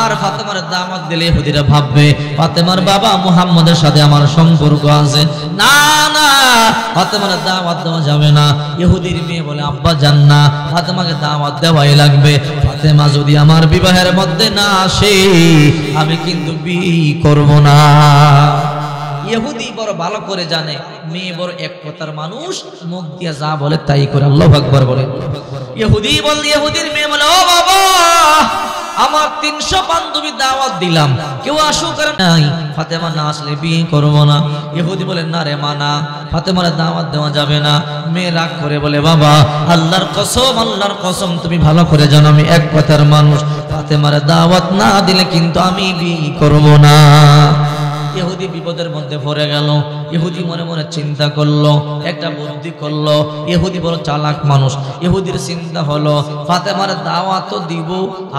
আর ফাতেমার দাওয়াত দিলে ইহুদিরা ভাববে ফাতেমার বাবা মুহাম্মদের সাথে আমার সম্পর্ক আছে। না না, ফাতেমার দাওয়াত দেওয়া যাবে না। ইহুদির মেয়ে বলে আব্বা জান না, ফাতেমাকে দাওয়াত দেওয়াই লাগবে। ফাতেমা যদি আমার বিবাহের মধ্যে না আসে আমি কিন্তু বিয়ে করব না। ইহুদি বড় ভালো করে জানে মেয়ে বড় এক কথার মানুষ, মুখ দিয়া যা বলে তাই করে। আল্লাহু আকবার বলে। ইহুদির মেয়ে বলে ও বাবা আমার 300 বান্ধবী দাওয়াত দিলাম, কেউ আসুক আর নাই, ফাতেমা না আসলে বিয়ে করবো না। ইহুদি বলে না রে মানা, ফাতেমার দাওয়াত দেওয়া যাবে না। মেয়ে রাগ করে বলে বাবা আল্লাহর কসম তুমি ভালো করে জানো আমি এক কথার মানুষ, ফাতেমার দাওয়াত না দিলে কিন্তু আমি বিয়ে করবো না। ইহুদি বিপদের মধ্যে পড়ে গেল। ইহুদি মনে মনে চিন্তা করলো, একটা বুদ্ধি করলো। ইহুদি বড় চালাক মানুষ। ইহুদির চিন্তা হলো ফাতেমার দাওয়াত দিব,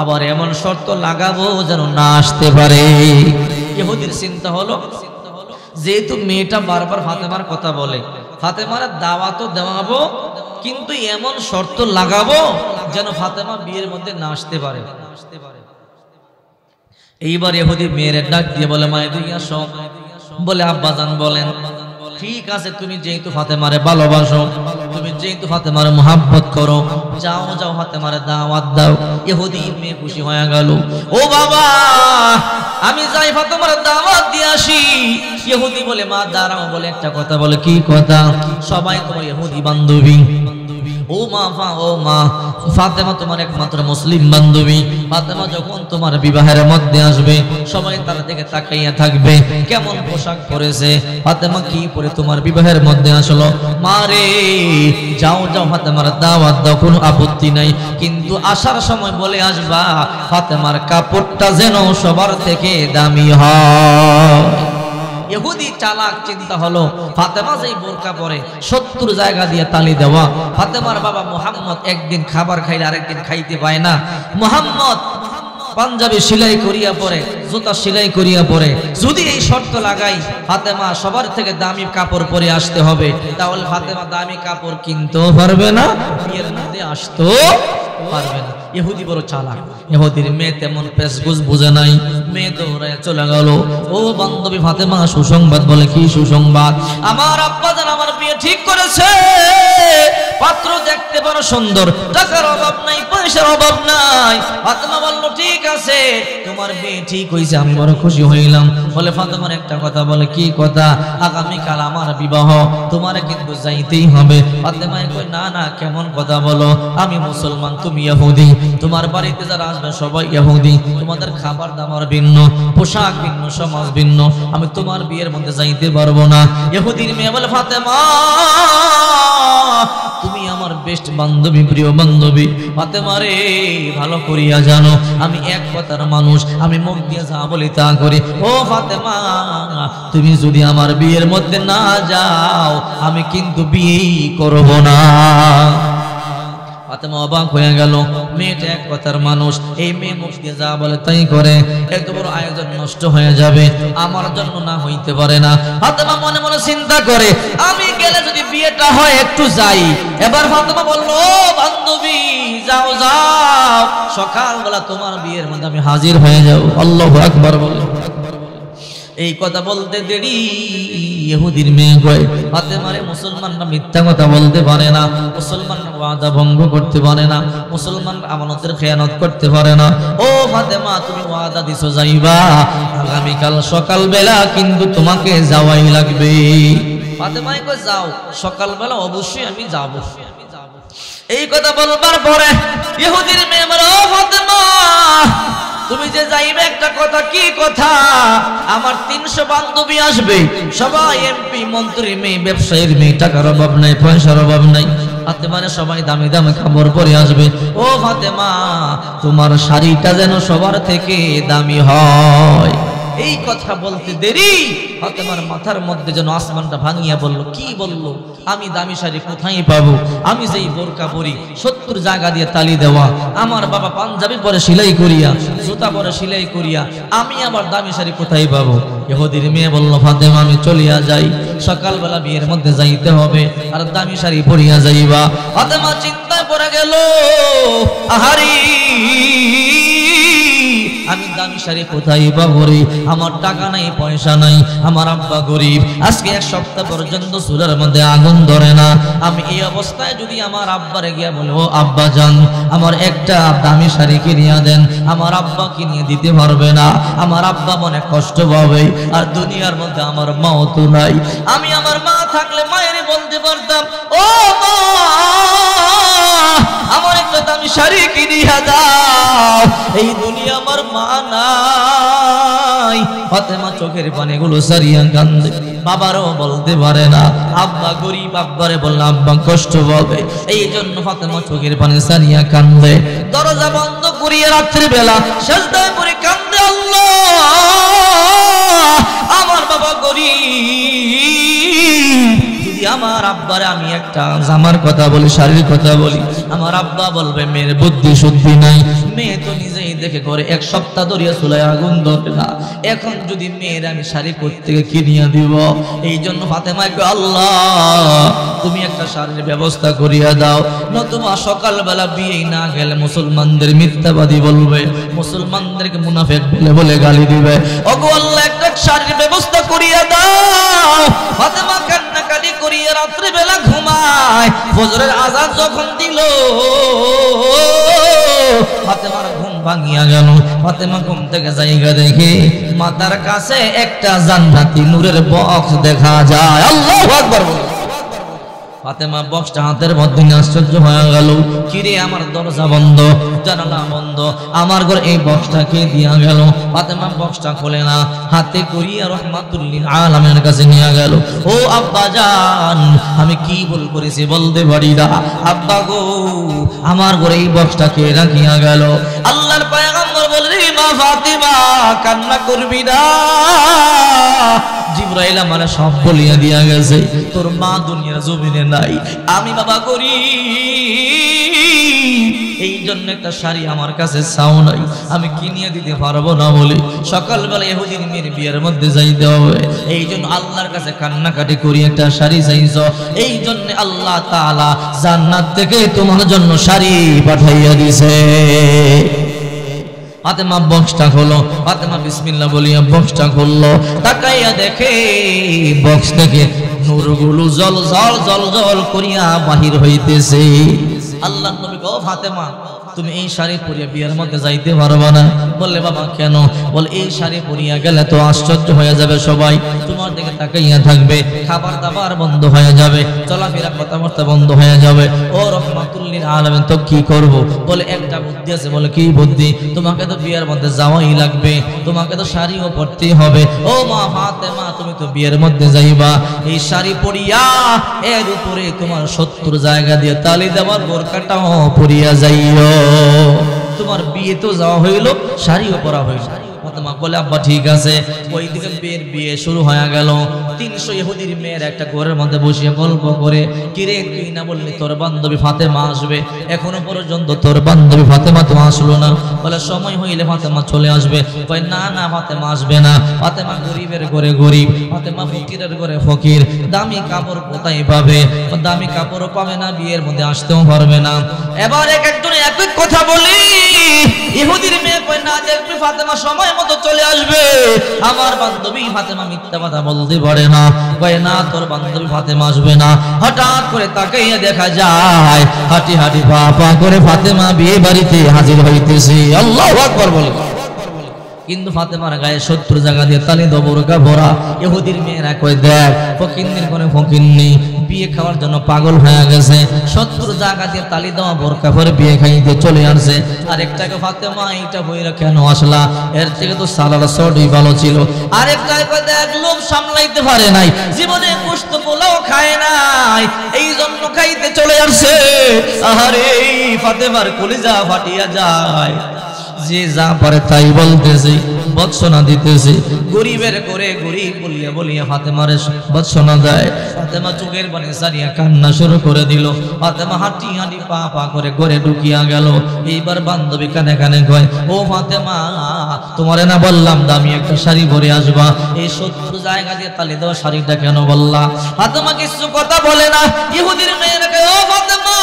আবার এমন শর্ত লাগাবো যেন না আসতে পারে। ইহুদির চিন্তা হলো যেহেতু মেয়েটা বারবার ফাতেমার কথা বলে, ফাতেমার দাওয়াত দেওয়াবো, কিন্তু এমন শর্ত লাগাবো যেন ফাতেমা বিয়ের মধ্যে না আসতে পারে। এইবার ইহুদি মেয়ের ডাক দিয়ে বলে মা এদিকে আসো। বলে আব্বাজান বলেন। ঠিক আছে, তুমি যেহেতু ফাতেমারে ভালোবাসো, তুমি যেহেতু ফাতেমারে মোহাব্বত করো, যাও যাও ফাতেমারে দাওয়াত দাও। ইহুদি মেয়ে খুশি হয়ে গেল। ও বাবা আমি যাই ফাতেমারে দাওয়াত দিয়ে আসি। ইহুদি বলে মা দাঁড়াও, বলে একটা কথা বলে। কি কথা? সবাই তোমার ইহুদি বান্ধবী। ও মা ফাতেমা তোমার একমাত্র মুসলিম বান্ধবী। ফাতেমা যখন তোমার বিবাহের মধ্যে আসবে সবাই তার দিকে তাকাইয়া থাকবে, কেমন পোশাক পরেছে, ফাতেমা কি পরে তোমার বিবাহের মধ্যে আসলো। মারে যাও যাও ফাতেমার দাওয়াত দাও, কোনো আপত্তি নাই, কিন্তু আসার সময় বলে আসবা ফাতেমার কাপড়টা যেন সবার থেকে দামি হয়। ইহুদি চালাক চিন্তা হলো ফাতেমা যেই বোরকা পরে 70 জায়গা দিয়ে তালি দেওয়া। ফাতেমার বাবা মুহাম্মদ একদিন খাবার খাইলে আরেকদিন খাইতে পায় না। মুহাম্মদ পাঞ্জাবি সেলাই করিয়া পরে, জুতা সেলাই করিয়া পরে, যদি এই শর্ত লাগাই ফাতেমা সবার থেকে দামি কাপড় পরে আসতে হবে, তাহলে ফাতেমা দামি কাপড় কিনতেও পারবে না, বিয়ের মধ্যে আসতেও পারবে না। ইহুদি বড় চালাক। ইহুদির মেয়ে তেমন পেশগুজ বুঝে নাই। মেয়ে দৌড়ায় চলে গেল। ও বান্ধবী ফাতেমা সুসংবাদ। বলে কি সুসংবাদ? আমার আব্বাজান আমার বিয়ে ঠিক করেছে, পাত্র দেখতে বড় সুন্দর, টাকার অভাব নাই, পয়সার অভাব নাই। ফাতেমা বলল ঠিক আছে, তোমার বিয়ে ঠিক হয়েছে, আমি বড় খুশি হইলাম। বলে ফাতেমার একটা কথা। বলে কি কথা? আগামীকাল আমার বিবাহ, তোমারে কিন্তু যাইতেই হবে। ফাতেমা কই না না, কেমন কথা বলো? আমি মুসলমান, তুমি ইহুদি, তোমার বাড়িতে যারা আসবে সবাই ইহুদি, তোমাদের খাবার দাবার ভিন্ন, পোশাক ভিন্ন, সমাজ ভিন্ন, আমি তোমার বিয়ের মধ্যে যাইতে পারবো না। ইহুদির মেয়ে বলে ফাতেমা তুমি আমার বেস্ট বান্ধবী, প্রিয় বান্ধবী। ফাতেমা রে ভালো করিয়া জানো আমি এক কথার মানুষ, আমি মুখ দিয়ে যা বলি তা করি। ও ফাতেমা তুমি যদি আমার বিয়ের মধ্যে না যাও আমি কিন্তু বিয়ে করব না। ফাতেমা অবাক হয়ে গেল। মেয়েটা এক কথার মানুষ, এই মেয়ে মুখ দিয়ে যা বলে তাই করে, এত বড় আয়োজন নষ্ট হয়ে যাবে, আমার জন্য না হইতে পারে না। ফাতেমা মনে মনে চিন্তা করে আমি গেলে যদি বিয়েটা হয় একটু যাই। এবার ফাতেমা বলল ও বান্ধবী যাও যাও, সকালবেলা তোমার বিয়ের মধ্যে আমি হাজির হয়ে যাব। আল্লাহু আকবার বলে। এই কথা বলতে দেরি ইহুদির মেয়ে কয় ফাতেমারে মুসলমানরা মিথ্যা কথা বলতে পারে না, মুসলমানরা ওয়াদা ভঙ্গ করতে পারে না, মুসলমানরা আমানতের খেয়ানত করতে পারে না। ও ফাতেমা তুমি ওয়াদা দিছো যাইবা, আগামীকাল সকালবেলা কিন্তু তোমাকে যাওয়াই লাগবে। ফাতেমাই কয় যাও, সকালবেলা অবশ্যই আমি যাব। এই কথা বলবার পরে ইহুদির মেয়ে বলে ও ফাতেমা তুমি যে যাইবে একটা কথা। কি কথা? আমার 300 বান্ধবী আসবে, সবাই এমপি মন্ত্রী মেয়ে, ব্যবসায়ীর মেয়ে, টাকার অভাব নাই, পয়সার অভাব নাই। ফাতেমারে সবাই দামি দামি কাপড় পরে আসবে। ও ফাতেমা তোমার শাড়িটা যেন সবার থেকে দামি হয়। এই কথা বলতে দেরি ফাতেমার মাথার মধ্যে যেন আসমানটা ভাঙিয়া বলল। কি বলল? আমি দামি শাড়ি কোথায় পাবো? আমি যেই বোরকা পরি 70 জায়গা দিয়ে তালি দেওয়া, আমার বাবা পাঞ্জাবি পরে সেলাই করিয়া, জুতা পরে সেলাই করিয়া, আমি আবার দামি শাড়ি কোথায় পাবো? ইহুদির মেয়ে বলল ফাতেমা আমি চলিয়া যাই, সকালবেলা বিয়ের মধ্যে যাইতে হবে, আর দামি শাড়ি পরিয়া যাইবা। ফাতেমা চিন্তায় পড়ে গেল, আহারি আমি দামি শাড়ি কোথায় পাবো রে? আমার টাকা নাই, পয়সা নাই, আমার আব্বা গরিব, আজকে 1 সপ্তাহ পর্যন্ত চুলার মধ্যে আগুন ধরে না। আমি এই অবস্থায় যদি আমার আব্বারে গিয়া বলি ও আব্বা জান আমার একটা দামি শাড়ি কিনিয়া দেন, আমার আব্বা কিনিয়ে দিতে পারবে না, আমার আব্বা মনে কষ্ট পাবে। আর দুনিয়ার মধ্যে আমার মাও তো নাই, আমি আমার মা থাকলে মায়ের বলতে পারতাম ও মা আমার একটা দামি শাড়ি কিনিয়া দাও। যাও, এই দুনিয়া আমার মা নাই। ফাতেমা চোখের পানিগুলো সারিয়া কান্দে, বাবারও বলতে পারে না, আব্বা গরিব, আব্বারে বললে আব্বা কষ্ট পাবে, এই জন্য ফাতেমা চোখের পানি সারিয়া কান্দে। দরজা বন্ধ করিয়া রাত্রিবেলা সেজদায় পড়ে কান্দে, আল্লাহ আমার বাবা গরিব, যদি আমার আব্বারে আমি একটা জামার কথা বলি, শাড়ির কথা বলি, আমার আব্বা বলবে মেয়ের বুদ্ধি শুদ্ধি নাই, মেয়ে তো নিজেই দেখে করে, এক সপ্তাহ ধরিয়া চুলায় আগুন ধরে না, এখন যদি মেয়ের আমি শাড়ি থেকে কিনিয়া দিব। এই জন্য ফাতেমাকে আল্লাহ তুমি একটা শাড়ির ব্যবস্থা করিয়া দাও, নতুবা সকালবেলা বিয়ে না গেলে মুসলমানদের মিথ্যাবাদী বলবে, মুসলমানদেরকে মুনাফিক বলে বলে গালি দিবে। ওগো আল্লাহ একটা শাড়ির ব্যবস্থা করিয়া দাও। ফাতেমা কান্নাকাটি করিয়া রাত্রিবেলা ঘুমায়, ফজরের আযান যখন দিল ফাতেমার ঘুম ভাঙিয়া গেল। ফাতেমা ঘুম থেকে জায়গা দেখে মাথার কাছে একটা জান্নাতি নূরের বক্স দেখা যায়। আল্লাহু আকবার। ফাতেমা বক্সটা হাতের মধ্যে আশ্চর্য হয়ে গেল, কিরে আমার দরজা বন্ধ, জানালা বন্ধ, আমার ঘর এই বক্সটা কে দিয়া গেল? ফাতেমা বক্সটা খুলে না, হাতে করিয়া রাহমাতুল লিল আলামিনের কাছে নিয়ে গেল। ও আব্বা জান, আমি কি ভুল করেছি বলতে পারি না, আব্বা গো আমার ঘরে এই বক্সটা কে রাখিয়া গেল? আল্লাহর পয়গম্বর বললেন, মা ফাতেমা কান্না করবি না, জিবরাইল আমারে সব বলিয়া দিয়া গেছে, তোর মা দুনিয়ার জমিনে নাই, আমি বাবা করি, এই জন্য একটা শাড়ি আমার কাছে চাও নাই, আমি কিনিয়ে দিতে পারবো না বলে সকালবেলা ইহুদির মেয়ের বিয়ের মধ্যে যাইতে হবে, এই জন্য আল্লাহর কাছে কান্নাকাটি করি একটা শাড়ি চাইছ, এই জন্য আল্লাহ তাআলা জান্নাত থেকে তোমার জন্য শাড়ি পাঠাইয়া দিছে। ফাতেমা বক্সটা খোলো, ফাতেমা বিসমিল্লাহ বলিয়া বক্সটা খুললো, তাকাইয়া দেখে বক্স থেকে নূরগুলো জল জল জল জল করিয়া বাহির হইতেছে। আল্লাহ নবী গো ফাতেমা তুমি এই শাড়ি পরিয়া বিয়ের মধ্যে যাইতে পারবা না। বললে বাবা কেন? বলে এই শাড়ি পরিয়া গেলে তো আশ্চর্য হয়ে যাবে, সবাই তোমার দিকে তাকাইয়া থাকবে, খাবার দাবার বন্ধ হয়ে যাবে, চলাফেরা কথাবার্তা বন্ধ হয়ে যাবে। ও রাহমাতুল লিল আলামিন তো কি করব? বলে একটা বুদ্ধি আছে। বলে কি বুদ্ধি? তোমাকে তো বিয়ের মধ্যে যাওয়াই লাগবে, তোমাকে তো শাড়িও পরতেই হবে। ও মা ফাতেমা তুমি তো বিয়ের মধ্যে যাইবা, এই শাড়ি পরিয়া এর উপরে তোমার 70 জায়গা দিয়ে তালি দেওয়ার বোরকাটাও পরিয়া যাইও, তোমার বিয়ে তো যাওয়া হইল, শাড়িও পরা হইল। ফাতেমা বলে আব্বা ঠিক আছে। ওইদিকে বিয়ে শুরু হয়ে গেল। 300 ইহুদির মেয়ের একটা ঘরের মধ্যে বসিয়ে গল্প করে, কিরে তুই না বললি তোর বান্ধবী ফাতেমা আসবে, এখনো পর্যন্ত তোর বান্ধবী ফাতেমা তো আসলো না। বলে সময় হইলে ফাতেমা চলে আসবে। কয় না না ফাতেমা আসবে না, ফাতেমা গরিবের ঘরে গরিব, ফাতেমা ফকিরের ঘরে ফকির, দামি কাপড় কোথায় পাবে? দামি কাপড়ও পাবে না, বিয়ের মধ্যে আসতেও পারবে না। এবার একজন একই কথা বলি, ইহুদির মেয়ে কয় না দেখবি ফাতেমা সময় মতো চলে আসবে, আমার বান্ধবী ফাতেমা মিথ্যা কথা বলতে পারে না। কয় না তোর বান্ধবী ফাতেমা আসবে না। হঠাৎ করে তাকাইয়া দেখা যায় হাঁটি হাঁটি পা পা করে ফাতেমা বিয়ে বাড়িতে হাজির হইতেছে। আল্লাহু আকবার বলে। কিন্তু ফাতেমার গায়ে 70 জায়গা দিয়ে তালি দবরকা ভরা। ইহুদির মেয়েরা কই দেখ ফকিন্নির কোনে ফকিন্নি বিয়ে খাওয়ার জন্য পাগল হয়ে গেছে, 70 জায়গা দিয়ে তালি দেওয়া বোরকা পরে বিয়ে খাইতে চলে আসছে। আরেকটাকে ফাতেমা এইটা বইরা কেন আসলা, এর থেকে তো সালার সডই ভালো ছিল। আরেকটাকে কই দেখ লোভ সামলাইতে পারে নাই, জীবনে গোশত পোলাও খায় নাই, এই জন্য খাইতে চলে আসছে। আরে ফাতেমার কলিজা ফাটিয়া যায়, যে যা পারে তাই বলতেছে, বৎসনা দিতেছে। গরিবের করে গরিব বলিয়া বলিয়া ফাতেমারে বৎসনা দেয়। ফাতেমা চোখের পানি সারিয়া কান্না শুরু করে দিল। ফাতেমা হাঁটি হাঁটি পা পা করে ঘরে ঢুকিয়া গেল। এইবার বান্ধবী কানে কানে কয়, ও ফাতেমা তোমারে না বললাম দামি একটা শাড়ি পরে আসবা, এই 70 জায়গা দিয়ে তালি দেওয়া শাড়িটা কেন বললা? ফাতেমা কিছু কথা বলে না। ইহুদির মেয়েরাকে, ও ফাতেমা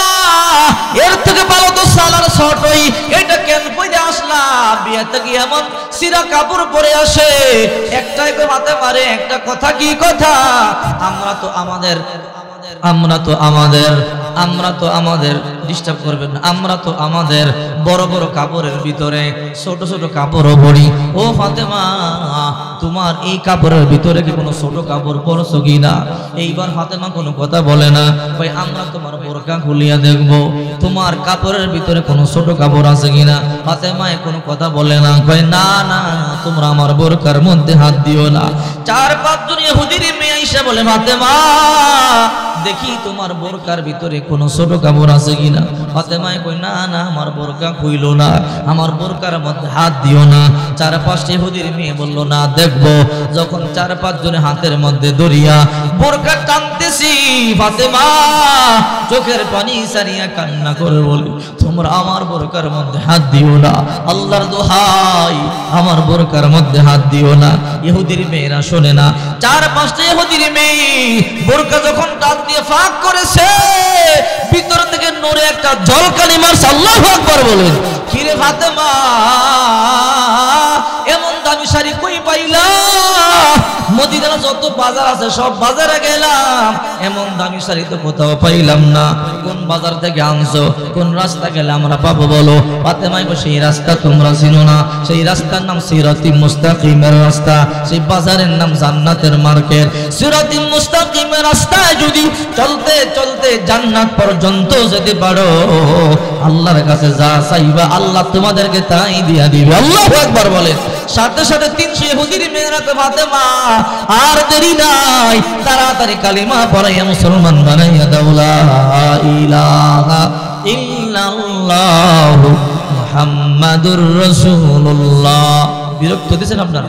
এর থেকে ভালো তো সালার শর্টই, এটা কেন কইতে আসলা? বিয়েতে কি এমন সিরা কাপড় পরে আসে? একটাই তো মাথা মারে একটা কথা, কি কথা? আমরা তো আমাদের আমরা তো আমাদের ডিস্টার্ব করবেন না, আমরা তো আমাদের বড় বড় কাপড়ের ভিতরে ছোট ছোট কাপড়ও পরি। ও ফাতেমা, তোমার এই কাপড়ের ভিতরে কি কোনো ছোট কাপড় পরছো কিনা? এইবার ফাতেমা কোনো কথা বলে না, ভাই আমরা তোমার বোরকা খুলিয়া দেখব তোমার কাপড়ের ভিতরে কোনো ছোট কাপড় আছে কিনা। ফাতেমায় কোনো কথা বলে না, ভাই না না তোমরা আমার বোরকার মধ্যে হাত দিও না। 4-5 জন ইহুদির মেয়ে আইসা বলে, ফাতেমা দেখি তোমার বোরকার ভিতরে কোনো ছোট কাপড় আছে কিনা। ফাতেমায় কই না না আমার বোরকা খুইলো না, আমার বোরকার মধ্যে হাত দিও না। 4-5 ইহুদির মেয়ে বলল না দেখবো। যখন 4-5 জনের হাতের মধ্যে দরিয়া বোরকা টানতেছি, ফাতেমা চোখের পানি সারিয়া কান্না করে বলে, তোমরা আমার বোরকার মধ্যে হাত দিও না, আল্লাহর দোহাই আমার বোরকার মধ্যে হাত দিও না। ইহুদির মেয়েরা শোনে না। 4-5টা ইহুদির মেয়ে বোরকা যখন টান দিয়ে ফাঁক করেছে, ভিতর থেকে নূরে একটা ঝলকানি মারছে। আল্লাহু আকবার বলেন। কিরে ফাতেমা, এমন দামি শাড়ি কই পাইলা? মদিনার যত বাজার আছে সব বাজারে গেলাম, এমন দামি শাড়ি তো কোথাও পাইলাম না। কোন বাজার থেকে আনছো? কোন রাস্তা গেলে আমরা পাবো বলো? ফাতেমাই বলে, সেই রাস্তা তোমরা চিনো না, সেই রাস্তার নাম সিরাতি মুস্তাকিমের রাস্তা, সেই বাজারের নাম জান্নাতের মার্কেট। সিরাতি মুস্তাকিমের রাস্তায় যদি চলতে চলতে জান্নাত পর্যন্ত যেতে পারো, আল্লাহর কাছে যা চাইবা আল্লাহ তোমাদেরকে তাই দিয়া দিবে। আল্লাহু আকবার বলেন। সাথে সাথে 300 ইহুদির মেয়েরা তো, ফাতেমা আর দেরি নাই, তাড়াতাড়ি কালিমা পড়াইয়া মুসলমান বানাইয়া দাও, লা ইলাহা ইল্লাল্লাহ মুহাম্মাদুর রাসূলুল্লাহ। বিরক্ত দিয়েছেন আপনারা?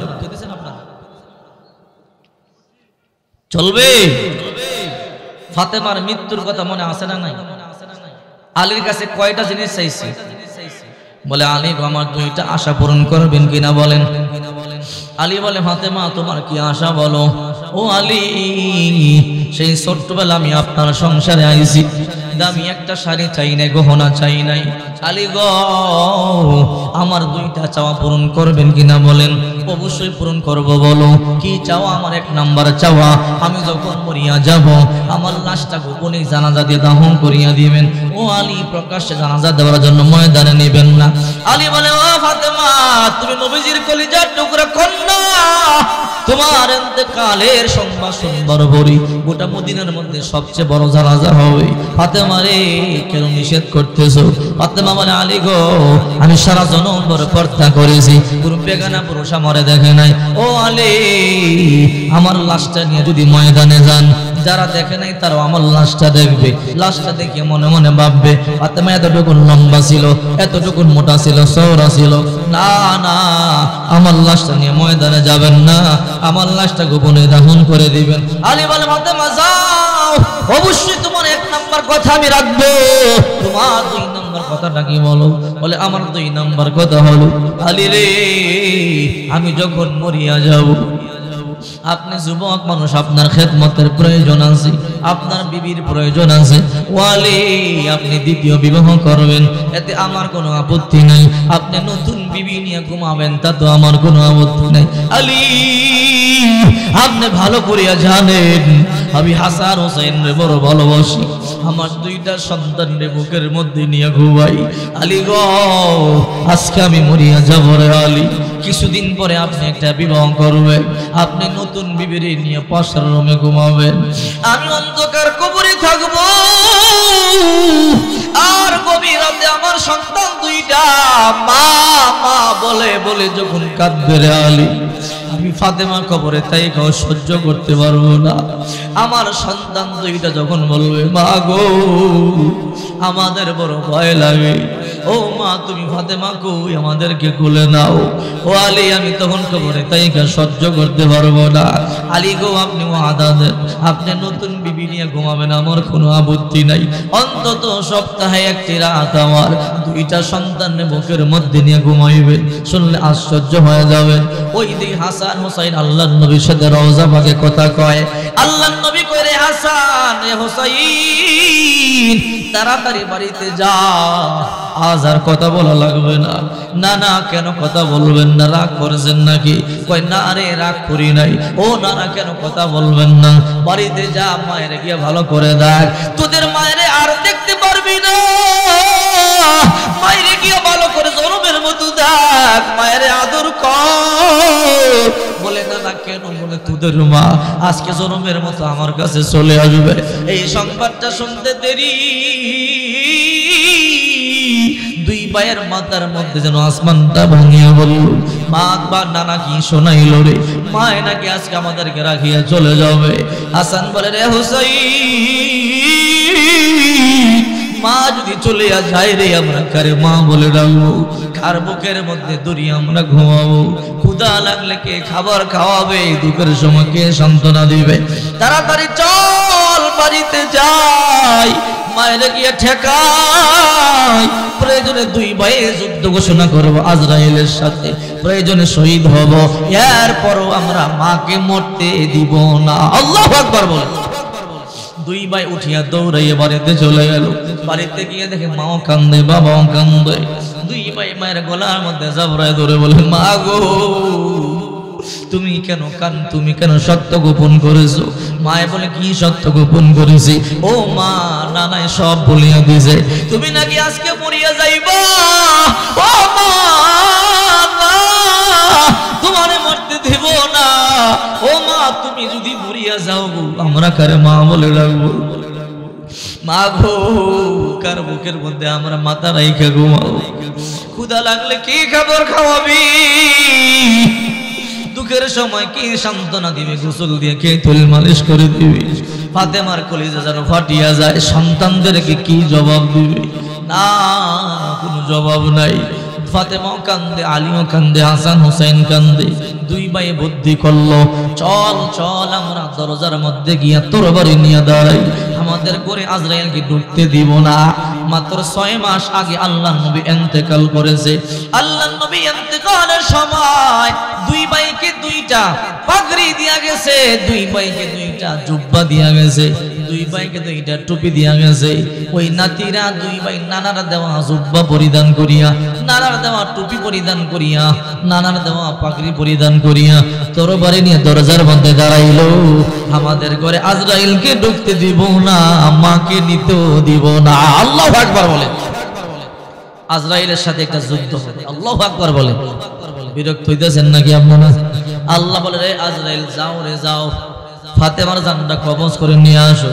চলবে? ফাতেমার মৃত্যুর কথা মনে আছে না নাই? আলীর কাছে কয়টা জিনিস চাইছে? বলে, আলী আমার 2টা আশা পূরণ করবেন কিনা বলেন। আলী বলে, ফাতেমা তোমার কি আশা বলো। ও আলী, সেই ছোট্টবেলা আমি আপনার সংসারে আইছি, দামি একটা শাড়ি চাই নাই, গহনা চাই নাই। আলী গো, আমার 2টা চাওয়া পূরণ করবেন কিনা বলেন। অবশ্যই পূরণ করব, বলো কি চাওয়া? আমার 1 নাম্বার চাওয়া, আমি যখন মরিয়া যাব আমার লাশটা গোপনে জানাজা দিয়ে দাফন করিয়া দিবেন। ও আলী, প্রকাশ্যে জানাজা দেওয়ার জন্য ময়দানে নেবেন না। আলী বলে, ও ফাতেমা তুমি নবীজির কলিজার টুকরা কন্যা, তোমার ইন্তেকালের সংবাদ শুনবার পরই গোটা মদিনার মধ্যে সবচেয়ে বড় জানাজা হবে। ফাতেমা রে, কেন নিষেধ করতেছো? ফাতেমা বলে, আলী গো আমি সারা জনম বড় পর্দা করেছি, কোনো বেগানা পুরুষ আমারে দেখে নাই। ও আলী, আমার লাশটা নিয়ে যদি ময়দানে যান, যারা দেখে নাই তারাও আমার লাশটা দেখবে, লাশটা দেখে মনে মনে ভাববে ফাতেমা এতটুকু লম্বা ছিল, এতটুকু মোটা ছিল, চওড়া ছিল। না না, আমার লাশটা নিয়ে ময়দানে যাবেন না, আমার লাশটা গোপনে দাফন করে দিবেন। আলী বলে, ফাতেমা যাও, অবশ্যই তোমার 1 নাম্বার কথা আমি রাখবো। তোমার 2 নাম্বার কথাটা কি বলো? বলে, আমার 2 নাম্বার কথা হলো, আলী রে আমি যখন মরিয়া যাব, আপনি যুবক মানুষ, আপনার খেদমতের প্রয়োজন আছে, আপনার বিবির প্রয়োজন আছে। ওয়ালি, আপনি 2য় বিবাহ করবেন, এতে আমার কোনো আপত্তি নাই। আপনি নতুন বিবি নিয়ে ঘুমাবেন, তা তো আমার কোনো আপত্তি নাই। আলী, আপনি ভালো করিয়া জানেন আমি হাসান হোসেন রে বড় ভালোবাসি, আমার 2টা সন্তান রে বুকের মধ্যে নিয়ে ঘুমাই। আলী গো, আজকে আমি মরিয়া যাব রে আলী, কিছুদিন পরে আপনি একটা বিবাহ করবেন, আপনি নতুন বিবিরে নিয়ে পাশের রুমে ঘুমাবেন, আমি অন্ধকার কবরে থাকবো। আর গভীর রাতে আমার সন্তান 2টা মা মা বলে বলে যখন কাঁদবে রে আলী, আমি ফাতেমা কবরে তাই কেউ সহ্য করতে পারবো না। আমার সন্তান 2টা যখন বলবে মা গো আমাদের বড় ভয় লাগে, ও মা তুমি ফাতেমা কই আমাদেরকে কোলে নাও। ও আলী, আমি তখন কবরে তাই কেউ সহ্য করতে পারবো না। আলী গো, আপনি ওয়াদা দেন আপনি নতুন বিবি নিয়ে ঘুমাবেন, আমার কোনো আপত্তি নাই। অন্তত সপ্তাহে 1টি রাত আমার 2টা সন্তানের বুকের মধ্যে নিয়ে ঘুমাইবেন। শুনলে আশ্চর্য হয়ে যাবেন। ওই দিন হাসান হোসেন আল্লাহর নবীর সাথে রওজা পাকে কথা কয়। আল্লাহর নবী কয়, রে হাসান রে হোসেন তাড়াতাড়ি বাড়িতে যা, আজ আর কথা বলা লাগবে না। না না, কেন কথা বলবেন না? রাগ করেছেন নাকি? কই না রে, রাগ করি নাই। ও না না, কেন কথা বলবেন না? বাড়িতে যা, মায়ের গিয়ে ভালো করে দেখ, তোদের মায়ের আর দেখতে পারবি না। মায়ের গিয়ে ভালো করে জনমের মতো দেখ, মায়ের আদর কর। বলে না না, কেন? বলে তোদের মা আজকে জনমের মতো আমার কাছে চলে আসবে। এই সংবাদটা শুনতে দেরি, দুই ভাইয়ের মাথার মধ্যে যেন আসমানটা ভাঙিয়া বলল, মা একবার নানা কি শোনাইল রে, মায় নাকি আজকে আমাদেরকে রাখিয়া চলে যাবে। হাসান বলে, রে হুসাইন, মা যদি চলে যায় রে, আমরা কারে মা বলে ডাকবো? কার বুকের মধ্যে দড়ি আমরা ঘুমাবো? ক্ষুধা লাগলে কে খাবার খাওয়াবে? দুঃখের সময় কে সান্ত্বনা দিবে? তাড়াতাড়ি চল, বাড়িতে যাই, মায়ের গিয়ে ঠেকাই। প্রয়োজনে দুই ভাইয়ে যুদ্ধ ঘোষণা করবো আজরাইলের সাথে, প্রয়োজনে শহীদ হব, এরপরও আমরা মাকে মরতে দিব না। আল্লাহু আকবার বলে দুই ভাই উঠিয়া দৌড়াইয়ে বাড়িতে চলে গেল। বাড়িতে গিয়ে দেখে মাও কান্দে, বাবাও কান্দে। দুই ভাই মায়ের গলার মধ্যে জাবরায় ধরে বলে, মা গো, তুমি কেন তুমি কেন সত্য গোপন করেছো? মায়ে বলে, কি সত্য গোপন করেছি? ও মা, নানায় সব বলিয়া দিছে, তুমি নাকি আজকে মরিয়া যাইবা। ও মা, তোমারে মরতে দেব না। ও মা, তুমি যদি মরিয়া যাও, আমরা কারে মা বলে ডাকবো? মা গো, কার বুকের মধ্যে আমরা মাথা রাইখা ঘুমাও? ক্ষুধা লাগলে কি খাবার খাওয়াবি? দুঃখের সময় কি সান্ত্বনা দিবে? গোসল দিয়ে কে তেল মালিশ করে দিবি? ফাতেমার কলিজা যেন ফাটিয়া যায়। সন্তানদেরকে কি জবাব দিবে? না, কোনো জবাব নাই। ফাতেমাও কান্দে, আলীও কান্দে, হাসান হুসাইন কান্দে। দুই ভাই বুদ্ধি করলো, চল চল আমরা দরজার মধ্যে গিয়া তরবারি নিয়ে দাঁড়াই, আমাদের করে আজরাইলকে ঢুকতে দিব না। মাত্র 6 মাস আগে আল্লাহর নবী ইন্তেকাল করেছে। আল্লাহর নবী ইন্তেকালের সময় দুই ভাইকে 2টা পাগড়ি দিয়া গেছে, দুই ভাইকে 2টা জুব্বা দিয়া গেছে, দুই ভাইকে 2টা টুপি দিয়া গেছে। ওই নাতিরা দুই ভাই নানার দেওয়া জুব্বা পরিধান করিয়া, নানার দেওয়া টুপি পরিধান করিয়া, নানার দেওয়া পাগড়ি পরিধান করিয়া তরবারি নিয়ে দরজার মধ্যে দাঁড়াইলো। আমাদের ঘরে আজরাইলকে ঢুকতে দিব না, মাকে নিতেও দিব না। আল্লাহু আকবার বলে আজরাইলের সাথে একটা যুদ্ধ। আল্লাহু আকবার বলে বিরক্ত হইতেছেন নাকি আপনারা? আল্লাহ বলে, রে আজরাইল যাও রে যাও, ফাতেমার জানটা কবজ করে নিয়ে আসো।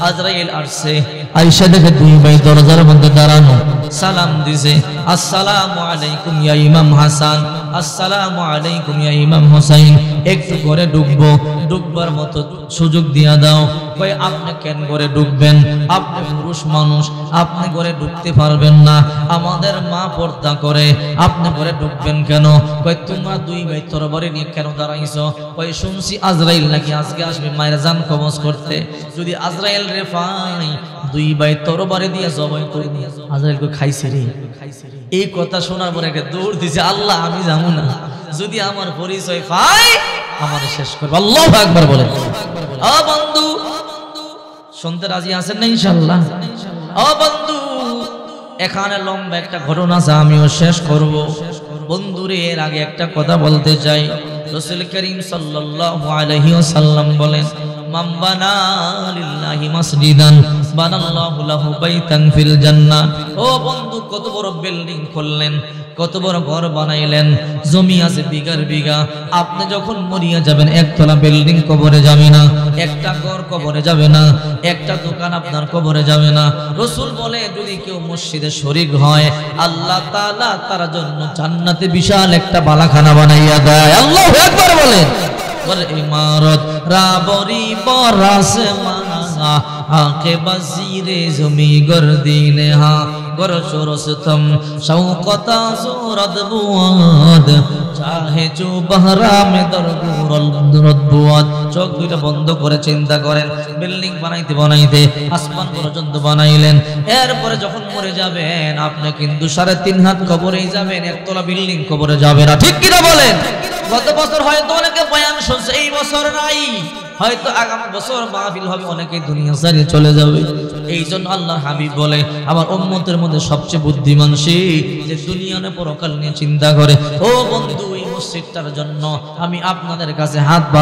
আজরাইল আসছে, আয়েশা দেখে দুই ভাই দরজার মধ্যে দাঁড়ানো, সালাম দিছে, আসসালামু আলাইকুম ইয়া ইমাম হাসান, আসসালামু আলাইকুম ইয়া ইমাম হুসাইন। একটু করে ঢুকবো, ঢুকবার মতো সুযোগ দিয়া দাও। কই, আপনি কেন করে ঢুকবেন? আপনি পুরুষ মানুষ, আপনি করে ঢুকতে পারবেন না, আমাদের মা পর্দা করে, আপনি করে ঢুকবেন কেন? কই, তোমরা দুই ভাই তরবারি নিয়ে কেন দাঁড়াইছো? কই, শুনছি আজরাইল নাকি আজকে আসবে মায়ের জান কবজ করতে, যদি আজরাইল রে পাই দুই ভাই তরবারি দিয়ে জবাই করব। আজরাইলকে খাইছে রে। এই কথা শোনার পরে একটা দৌড় দিছে, আল্লাহ আমি যাবো না, যদি আমার পরিচয় পাই আমার শেষ করবে। আল্লাহু আকবার বলে। ও বন্ধু, শুনতে রাজি আছেন না ইনশাআল্লাহ? ও বন্ধু, এখানে লম্বা একটা ঘটনা আছে, আমিও শেষ করব। বন্ধুরে, এর আগে একটা কথা বলতে চাই। রাসূল করিম সাল্লাল্লাহু আলাইহি ওয়াসাল্লাম বলেন, মান বানা লিল্লাহি মাসজিদান বানাল্লাহু লাহু বাইতান ফিল জান্নাহ। ও বন্ধু, কত বড় বিল্ডিং করলেন, কত বড় ঘর বানাইলেন, জমি আছে বিঘার বিঘা। আপনি যখন মরিয়া যাবেন, একতলা বিল্ডিং কবরে যাবে না, একটা ঘর কবরে যাবে না, একটা দোকান আপনার কবরে যাবে না। রাসূল বলে, যদি কেউ মসজিদে শরীক হয়, আল্লাহ তাআলা তার জন্য জান্নাতে বিশাল একটা বালাখানা বানাইয়া দেয়। আল্লাহু আকবার বলেন। বলে, ইমারত রাবরি বরাসে মানা আকে বাজিরে জমি গর্দিনে হা গর সরস্তম শৌকতা সুরদ বুয়াদ চাহে চু বহরা মে দরগুরল দুরদবুয়াদ। চোখ দুইটা বন্ধ করে চিন্তা করেন, বিল্ডিং বানাইতে বানাইতে আসমান পর্যন্ত বানাইলেন, এরপরে যখন মরে যাবেন আপনি কিন্তু 3.5 হাত কবরেই যাবেন, একতলা বিল্ডিং কবরে যাবে না। ঠিক কিনা বলেন? গত বছর হয়তো অনেকে বয়ান শুনছে, এই বছর নাই, হয়তো আগামী বছর মাহফিল হবে, অনেকেই দুনিয়া ছেড়ে চলে যাবে। এই জন্য আল্লাহ হাবিব বলে আমার উম্মতের মধ্যে সবচেয়ে বুদ্ধিমান সে যে দুনিয়া নিয়ে পরকাল নিয়ে চিন্তা করে। ও বন্ধু, এই মসজিদটার জন্য আমি আপনাদের কাছে হাত